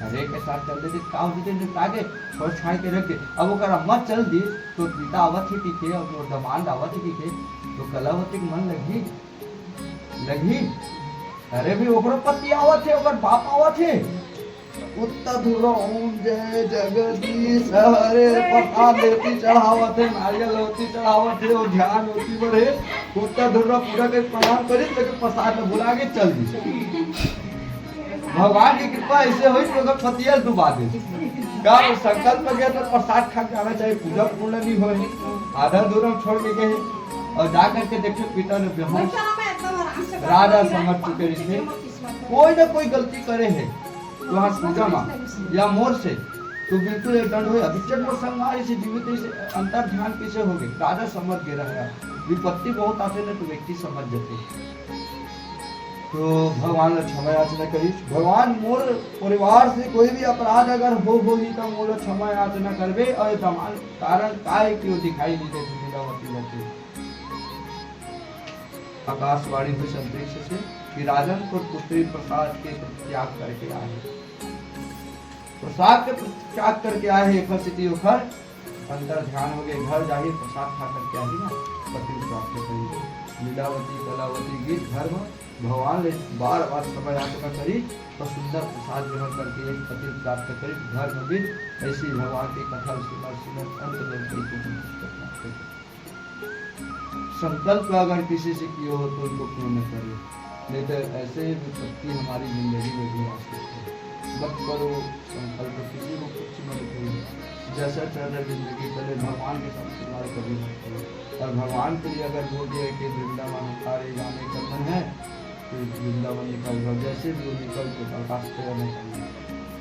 अरे के साथ चल दे काहो दे निपटा के और छाई के रख दे। अब ओकर अम्मा चल दी तो सीधा आवत है की और मोर दामाद आवत है की तो कलावती के मन लगी। अरे भी ओकरो पति आवत है, ओकर बाप आवत है। उत्तर धुरो ओम जय जगदीश हरे प्रसाद लेती चढ़ावत है, नारियल होती चढ़ावत है और ध्यान होती बड़े। उत्तर धुरो पूरा के प्रणाम करी तो प्रसाद में बुला के चल दी। भगवान की कृपा ऐसे हुई तो ओकर पतिया डुबा दे का संकल्प गया तो प्रसाद खा के आना चाहिए। पूजा पूर्ण नहीं होई, आधा दूर छोड़ के गए और जा करके देखे पिता ने बेहोश राजा समझ चुके। इसमें कोई ना कोई गलती करे है वहाँ पूजा में या मोर से तो बिल्कुल एक दंड हुए। अभिचर मोर संगार से जीवित से अंतर ध्यान कैसे हो गए। राजा समझ गए रहा विपत्ति बहुत आते ना तो व्यक्ति समझ जाते। तो भगवान ने क्षमा याचना करी। भगवान मोर परिवार से कोई भी अपराध अगर हो ही तो मोर क्षमा याचना करबे और दमान कारण काय क्यों दिखाई नहीं देती लीलावती रहती। आकाशवाणी हुई अंतरिक्ष से कि राजन को पुत्री प्रसाद के त्याग करके आए, प्रसाद के त्याग करके आए हैं। स्थिति उखर अंदर ध्यान हो गए, घर जाहिर प्रसाद खा करके आई ना पति प्राप्त करी। लीलावती कलावती गीत घर में भगवान ने बार बार समय याचना करी और सुंदर प्रसाद ग्रहण करके एक पति प्राप्त करी। घर में भी ऐसी भगवान की कथा सुनर अंत में संकल्प अगर किसी से किया हो तो उनको पूर्ण करे, नहीं तो ऐसे विपत्ति हमारी जिंदगी में भी आ सकती है। मत करो संकल्प, किसी को कुछ मत करो, जैसा चल रहा जिंदगी पहले भगवान के साथ खिलवाड़ कभी मत करो। और भगवान के लिए अगर बोल दिया कि वृंदावन सारे जाने का मन है तो वृंदावन निकल जाओ, जैसे भी वो निकल के प्रकाश करना चाहिए।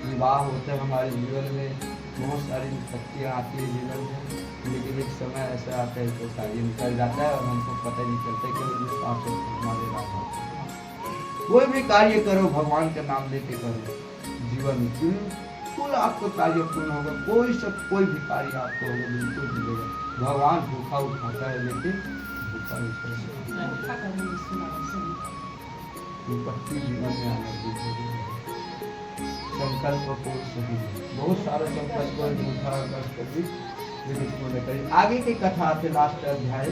विवाह होते हैं हमारे जीवन में, बहुत सारी विपत्तियाँ आती है जीवन में, लेकिन एक समय ऐसा आता है तो कार्य निकल जाता है और हमको पता नहीं चलता कि विश्वास हमारे राह। कोई भी कार्य करो भगवान का नाम लेके करो, जीवन में बिल्कुल आपको कार्य पूर्ण होगा। कोई भी कार्य आपको होगा बिल्कुल मिलेगा। भगवान भूखा उठाता है लेकिन भूखा विपत्ति जीवन में आना भी संकल्प को सही बहुत सारे संकल्प लेकिन आगे की कथा आते लास्ट अध्याय।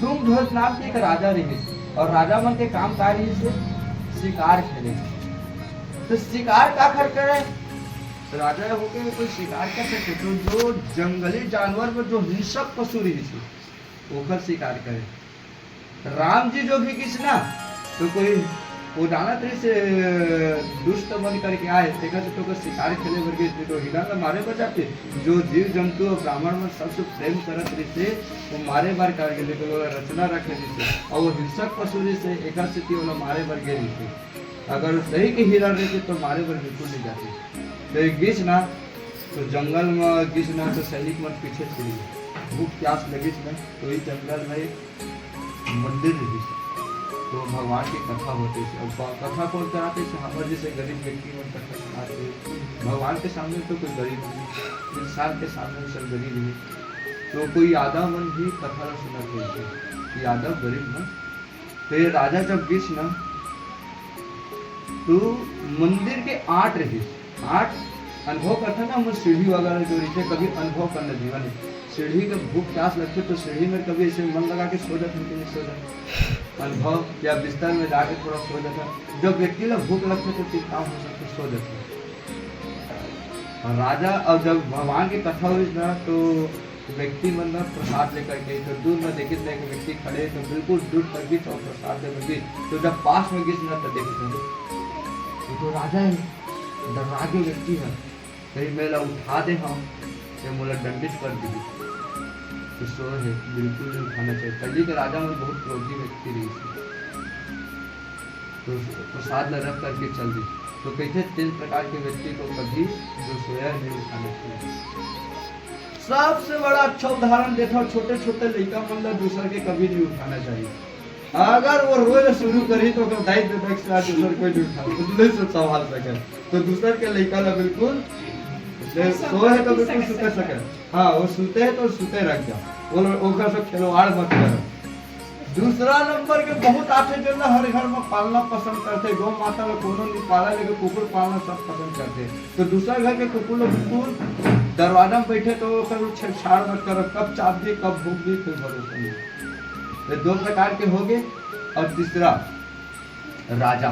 तुम ध्वज नाम के एक राजा रहे और राजा मन के काम कार्य से शिकार खेले। तो शिकार का खर करे तो राजा होके कोई शिकार कर सकते तो जो जंगली जानवर में जो हिंसक पशु रही ओकर शिकार करे। राम जी जो भी किस ना तो कोई वो नाना तरह से दुष्ट बन करके आए देखा तो शिकार खेले वर्गे तो हिरण मारे बचाते जो जीव जंतु और ब्राह्मण में सबसे प्रेम करत रही से वो मारे बार कर गए तो रचना रखे जैसे और वो हिंसक पशु से एक स्थिति वाला मारे बार गए थे अगर सही के हिरण रहते तो मारे बार बिल्कुल नहीं जाते तो एक गिस ना तो जंगल में गिस ना तो सैनिक मन पीछे छुड़ी भूख प्यास लगी ना तो इस जंगल में एक मंदिर रही तो भगवान की कथा होती थी और कथा कौन कराते थे हमारे जैसे गरीब व्यक्ति में कथा सुनाते भगवान के सामने तो कोई गरीब नहीं इंसान के सामने सब गरीब नहीं तो कोई यादव मन भी कथा सुनाते थे यादव गरीब न तो ये राजा जब गिस ना तो मंदिर के 8 रही 8 अनुभव करता ना हम सीढ़ी वगैरह जो रही कभी अनुभव करना जीवन सीढ़ी का भूख प्यास लगते तो सीढ़ी में कभी ऐसे मन लगा के सो जाते कि नहीं सो जाते अनुभव या बिस्तर में जाके थोड़ा सो जाता जब व्यक्ति लोग भूख लगते तो फिर काम हो सकते सो जाते और राजा और जब भगवान की कथा हुई ना तो व्यक्ति मन में प्रसाद लेकर के तो दूर में देखे थे कि व्यक्ति खड़े तो बिल्कुल दूर तक भी और प्रसाद लेकर के तो जब पास में गिस ना तो देखे तो राजा है डरागे व्यक्ति है कहीं मेला उठा दे हम ये मोला दंडित कर दी तो सो है बिल्कुल नहीं उठाना चाहिए कली के राजा में बहुत क्रोधी व्यक्ति रही तो प्रसाद में रख करके चल दी तो कहते 3 प्रकार के व्यक्ति को कभी जो सोया नहीं उठाना चाहिए सबसे बड़ा अच्छा उदाहरण देखो छोटे छोटे लड़का मतलब दूसरे के कभी नहीं उठाना चाहिए अगर वो रोज शुरू करी तो दायित्व दूसरे कोई नहीं उठा संभाल सके तो दूसरे के लड़का ला बिल्कुल सोए है तो बिल्कुल सुते सके हाँ वो सुते है तो सुते रख जाओ वो सब खिलवाड़ मत करो दूसरा नंबर के बहुत आते जो हर घर में पालना पसंद करते गौ माता में कोनो नहीं पाला लेकिन कुकुर पालना सब पसंद करते तो दूसरा घर के कुकुर लोग बिल्कुल दरवाजा में बैठे तो छेड़छाड़ मत करो कब चाप दी कब भूख दी कोई भरोसा नहीं ये 2 प्रकार के हो गए और तीसरा राजा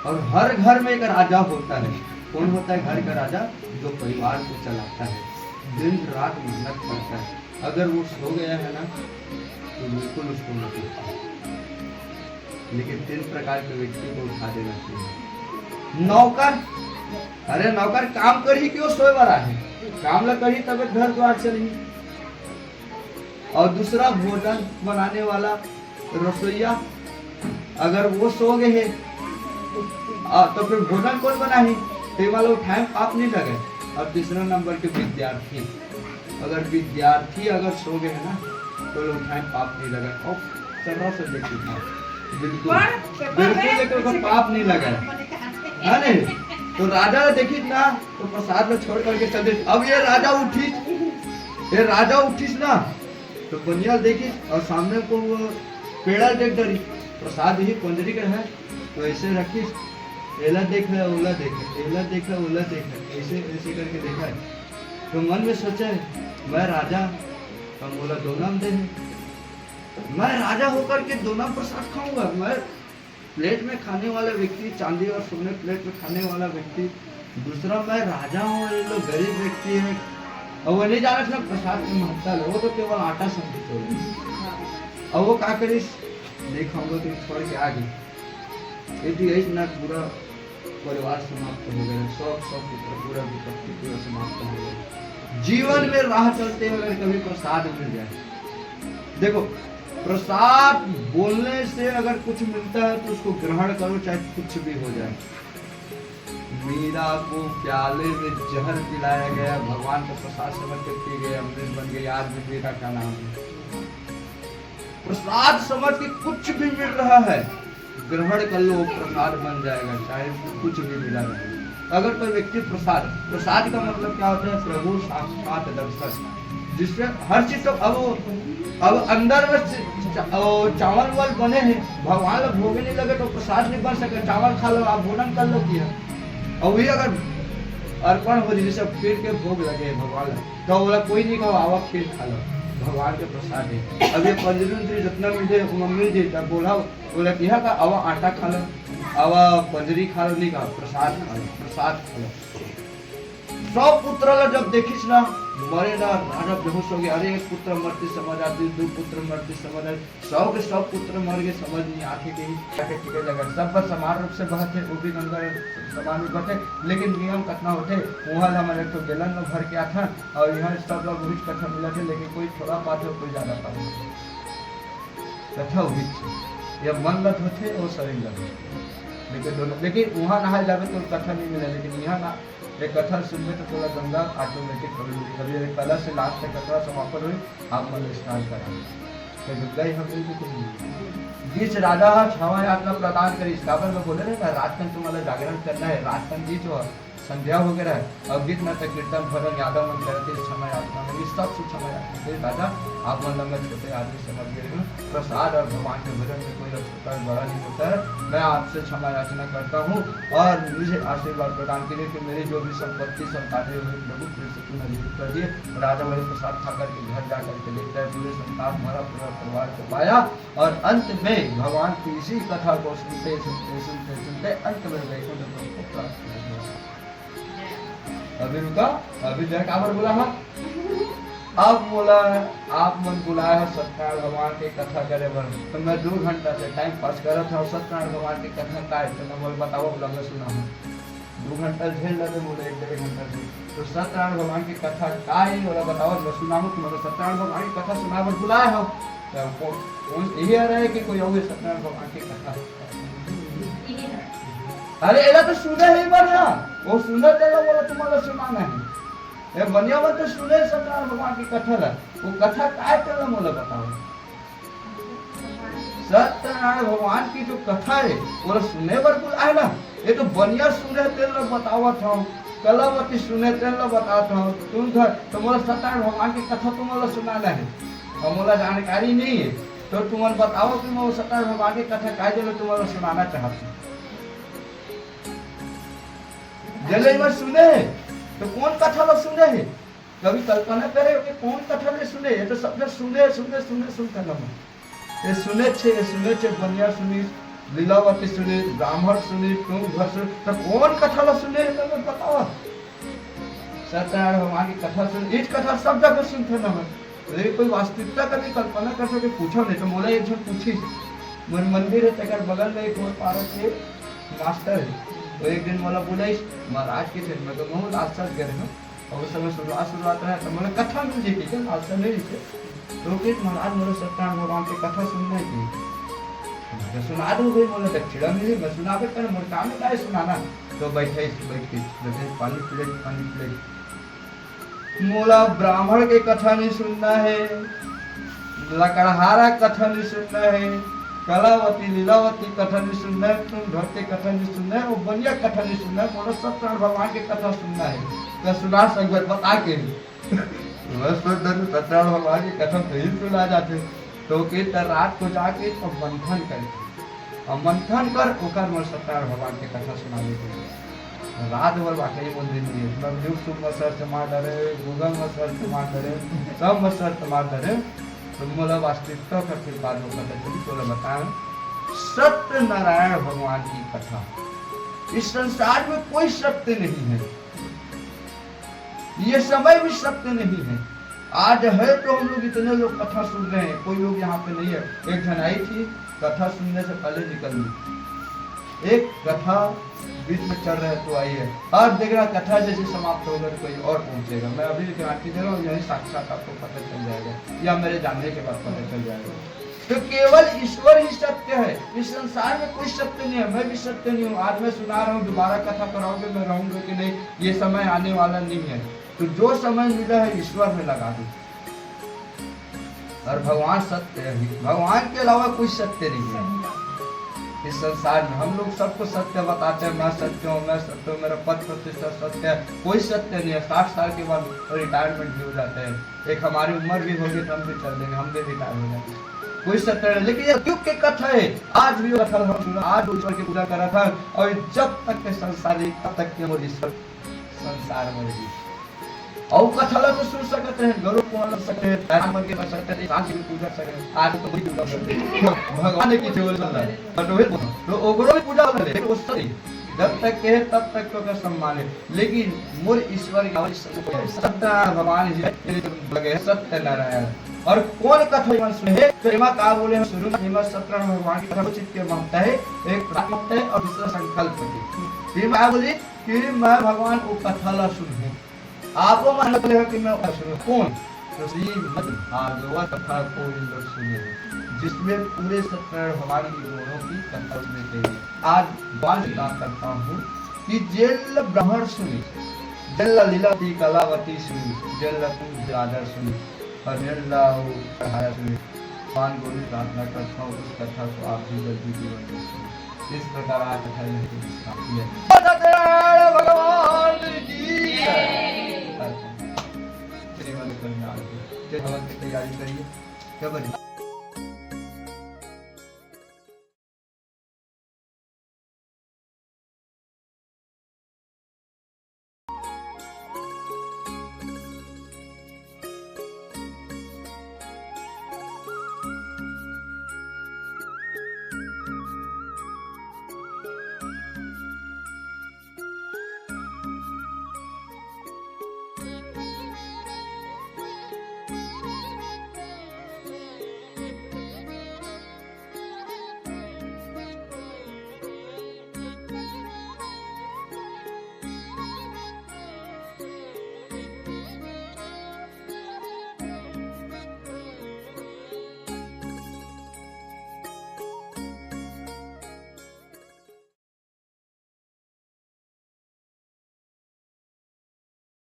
और हर घर में एक राजा होता है कौन होता है घर का राजा जो परिवार को चलाता है दिन रात मेहनत करता है अगर वो सो गया है ना तो बिल्कुल उसको मत उठाओ लेकिन 3 प्रकार के व्यक्ति को उठा देना चाहिए नौकर अरे नौकर काम कर ही क्यों सोए वाला है काम ला कर ही तब घर द्वार चली और दूसरा भोजन बनाने वाला रसोईया अगर वो सो गए है तो फिर भोजन कौन बनाए वाला उठाए पाप नहीं लगे और तीसरा नंबर के विद्यार्थी अगर विद्यार्थी अगर सो गए है ना तो उठाए पाप नहीं लगे और सर्रा से देखिए बिल्कुल पाप नहीं लगा है नहीं तो राजा देखी ना तो प्रसाद में छोड़ करके चल अब ये राजा उठीस ना तो बनिया देखी और सामने को वो पेड़ा देख डरी प्रसाद ही पंजरी का है तो ऐसे रखी एला देख रहा ओला देख एला देख रहा ओला देख ऐसे ऐसे करके देखा है तो मन में सोचा मैं राजा हम बोला दो नाम दे मैं राजा होकर के 2 नाम प्रसाद खाऊंगा मैं प्लेट में खाने वाला व्यक्ति चांदी और सोने प्लेट में खाने वाला व्यक्ति दूसरा मैं राजा हूँ ये लोग गरीब व्यक्ति है और वो नहीं जाना था प्रसाद की महत्ता है वो तो केवल आटा समझते हो और वो क्या करीस नहीं खाऊंगा तो छोड़ के आ गई यदि ऐसे ना पूरा परिवार समाप्त हो गया सब पूरा विपत्ति पूरा समाप्त हो गया जीवन में राह चलते अगर कभी प्रसाद मिल जाए देखो प्रसाद बोलने से अगर कुछ मिलता है तो उसको ग्रहण करो चाहे कुछ भी हो जाए मीरा को प्याले में जहर पिलाया गया भगवान को प्रसाद समझ के पी गए अमृत बन गए आज भी मीरा का नाम है प्रसाद समझ के कुछ भी मिल रहा है ग्रहण कर लो प्रसाद बन जाएगा चाहे कुछ भी मिला रहे अगर कोई व्यक्ति प्रसाद का मतलब क्या होता है प्रभु साक्षात दर्शन जिससे हर चीज तो अब अंदर में चावल वाल बने हैं भगवान लोग भोगे नहीं लगे तो प्रसाद नहीं बन सके चावल खा लो आप भोजन कर लो किया और वही अगर अर्पण हो जैसे खीर के भोग लगे भगवान तो बोला कोई नहीं कहो आवा खीर खा लो भगवान के प्रसाद है अब ये पंजरी जितना मिले मिल जाए बोला कि का आवा आटा खा लो आवा पंजरी खा लो नहीं कहा प्रसाद खा लो सब पुत्र जब देखिस ना मरे ना, राजा बेहोश हो गया। अरे एक पुत्र मरते समझ आती, दो पुत्र मरते समझ आती, 100 के 100 पुत्र मर गए, समझ नहीं आती कहीं जाके टिके लगा। सब पर समान रूप से बहते, वो भी गंगा समान रूप बहते, लेकिन नियम कतना होते वहाँ हमारे तो गैलन में भर के आता और यहाँ सब लोग वही कथा मिला थे, लेकिन कोई थोड़ा पाठ हो, कोई ज्यादा पाठ हो। कथा वही या मन लत होते और शरीर लत, लेकिन दोनों, लेकिन वहाँ नहा जावे तो कथा नहीं मिला, लेकिन यहाँ ना एक कथा सुनने तो थोड़ा गंगा ऑटोमेटिक हो गई। कभी कला से लास्ट तक कथा समापन हुई, आप मन स्नान कराएंगे तो गंगा ही हम लोग जिस राजा क्षमा यातना प्रदान करी, इस काबर में बोले ना राजकन तुम्हारा जागरण करना है, राजकन जी जो संध्या हो गया है, अब गीत नाटक कीर्तन भजन यादव मन करते क्षमा यात्रा में सब से क्षमा यात्रा से राजा आप मन लंगर छोटे आदमी समझ गए हैं। प्रसाद और भगवान के भजन में कोई छोटा बड़ा नहीं होता है। मैं आपसे क्षमा याचना करता हूँ और मुझे आशीर्वाद प्रदान कीजिए कि मेरी जो भी संपत्ति संतानें हुई प्रभु फिर से पुनः जीवित कर दिए। राजा वही प्रसाद खा करके घर जा करके देखता है पूरे संतान भरा पूरा परिवार को पाया और अंत में भगवान की इसी कथा को सुनते सुनते सुनते सुनते अंत में वैकुंठ को प्राप्त हो गया। अभी रुका, अभी जरा काबर बोला है, अब बोला आप मन बुलाया है सत्यनारायण भगवान की कथा करे बर, तो मैं 2 घंटा से टाइम पास कर रहा था। सत्यनारायण भगवान की कथा का है तो मैं बोल बताओ, बोला मैं सुना हूँ। 2 घंटा झेल रहे बोले, 1-1.5 घंटा से तो सत्यनारायण भगवान की कथा का ही बोला बताओ, मैं सुना हूँ। तुम्हारा सत्यनारायण भगवान की कथा सुना बर बुलाया हो, तो यही आ रहा है कि कोई और सत्यनारायण भगवान की कथा। अरे एला तो सुने ही बढ़िया, वो सुने देगा बोला तुम्हारा सुनाना है। ये बढ़िया बात तो सुने सत्यनारायण भगवान की कथा है, वो कथा काय चला बोला बताओ। सत्यनारायण भगवान की जो कथा है वो सुने पर बुलाए ना, ये तो बढ़िया सुने तेल बतावा था, कलावती सुने तेल बताता हूँ तुम घर, तो बोला सत्यनारायण भगवान की कथा तुम्हारा सुनाना है और मोला जानकारी नहीं है, तो तुम्हारे बताओ कि मैं सत्यनारायण भगवान की कथा काय जो तुम्हारा सुनाना चाहती हूँ। जले में सुने तो कौन कथा लोग सुने है, कभी कल्पना करे कि कौन कथा में सुने, ये तो सब सुने सुने सुने सुनते ना ये सुने छे बनिया सुनी, लीलावती सुनी, ब्राह्मण सुनी, तुम घर सुनी, तो कौन कथा लोग सुने है तो बताओ। सत्यनारायण भगवान की कथा सुन, इस कथा सब जगह सुनते ना, लेकिन कोई वास्तविकता कभी कल्पना कर सके पूछो नहीं। तो मोला एक जन पूछी, मेरे मंदिर है तक बगल में एक और पारक के मास्टर है, तो एक दिन मोला बोला महाराज के थे, मैं तो बहुत आश्चर्य कर रहा हूँ और उस समय शुरुआत है तो मैंने कथा मिल जी थी आश्चर्य नहीं थे, तो फिर महाराज मेरे सत्यनारायण भगवान की कथा सुनने की तो सुना दो भाई, मोला दक्षिणा मिली मैं सुना के कर मोर काम है सुनाना। तो बैठे पानी प्लेट मोला ब्राह्मण के कथा नहीं सुनना है, लकड़हारा कथा नहीं सुनना है, कलावती लीलावती कथा नहीं सुनना है, तुम घर के कथा नहीं सुनना है, वो बढ़िया कथा नहीं सुनना है, बोलो सत्यनारायण भगवान की कथा सुनना है। तो सुना सकते बता के सत्यनारायण भगवान की कथा फिर सुना जाते, तो रात को जाके तो मंथन कर और मंथन कर ओकर में सत्यनारायण भगवान की कथा सुना देते। रात भर वाकई मंदिर में मतलब यूट्यूब में सर्च मार डरे, गूगल में सर्च मार डरे, सब में सर्च मार डरे, तो मोला वास्तविकता का फिर बाद में पता चली। तो बताएं सत्यनारायण भगवान की कथा, इस संसार में कोई सत्य नहीं है, ये समय भी सत्य नहीं है। आज है तो हम लोग इतने लोग कथा सुन रहे हैं, कोई लोग यहाँ पे नहीं है। एक जन आई थी कथा सुनने से पहले निकल गई, एक कथा बीच में चल रहा है तो आई है, और देख रहा कथा जैसे समाप्त होगा कोई और पहुंचेगा। मैं अभी गारंटी दे रहा हूँ यही साक्षात आपको पता चल जाएगा या मेरे जानने के बाद पता चल जाएगा। तो केवल ईश्वर ही सत्य है, इस संसार में कोई सत्य नहीं है, मैं भी सत्य नहीं हूँ। आज मैं सुना रहा हूँ, दोबारा कथा कराओगे मैं रहूंगा कि नहीं, ये समय आने वाला नहीं है। तो जो समय मिला है ईश्वर में लगा दो, और भगवान सत्य है, भगवान के अलावा कोई सत्य नहीं है इस संसार में। हम लोग सबको सत्य बताते हैं, मैं सत्य हूँ, मैं सत्य हूँ, मेरा पद प्रतिष्ठा सत्य है, कोई सत्य नहीं है। 60 साल के बाद रिटायरमेंट भी हो जाते हैं, एक हमारी उम्र भी होगी तो हम भी चल देंगे, हम भी रिटायर हो जाएंगे, कोई सत्य नहीं। लेकिन ये युग की कथा है, आज भी कथा हम सुना, आज ईश्वर की पूजा कर रहा था, और जब तक के संसार तब तक के ईश्वर संसार में रही। और कथा ला तो सुन सकते हैं, गरुड़ पुराण लग सकते हैं, राम के कर सकते हैं, शांति की पूजा सकते हैं। आज तो कोई पूजा करते हैं भगवान की केवल चल रहा है, बट वो तो ओगरो की पूजा हो रही है, वो सही जब तक के है तब तक तो का सम्मान है, लेकिन मूल ईश्वर सत्य भगवान लगे सत्य नारायण। और कौन कथा सुने तो एमा का बोले हम शुरू में सत्य भगवान की कथा चित्त के मानता है, एक प्राप्त है और दूसरा संकल्प है। ये मैं बोली कि मैं भगवान को कथा ला सुनूं, आपको मान लो कि मैं सुनूं कौन, तो श्रीमद् भागवत कथा को इन लोग सुने, जिसमें पूरे सत्यनारायण भगवान की गुणों की कथा उसमें कही। आज बात करता हूँ कि जेल ब्राह्मण सुनी, जल लीलावती कलावती सुनी, जल आदर सुनी और निर्लाया सुनी। भगवान को भी प्रार्थना करता हूँ उस कथा को आप भी जल्दी जीवन में सुनिए। इस प्रकार आज कथा भगवान की श्रीमद् कन्या की तैयारी करिए। क्या बनी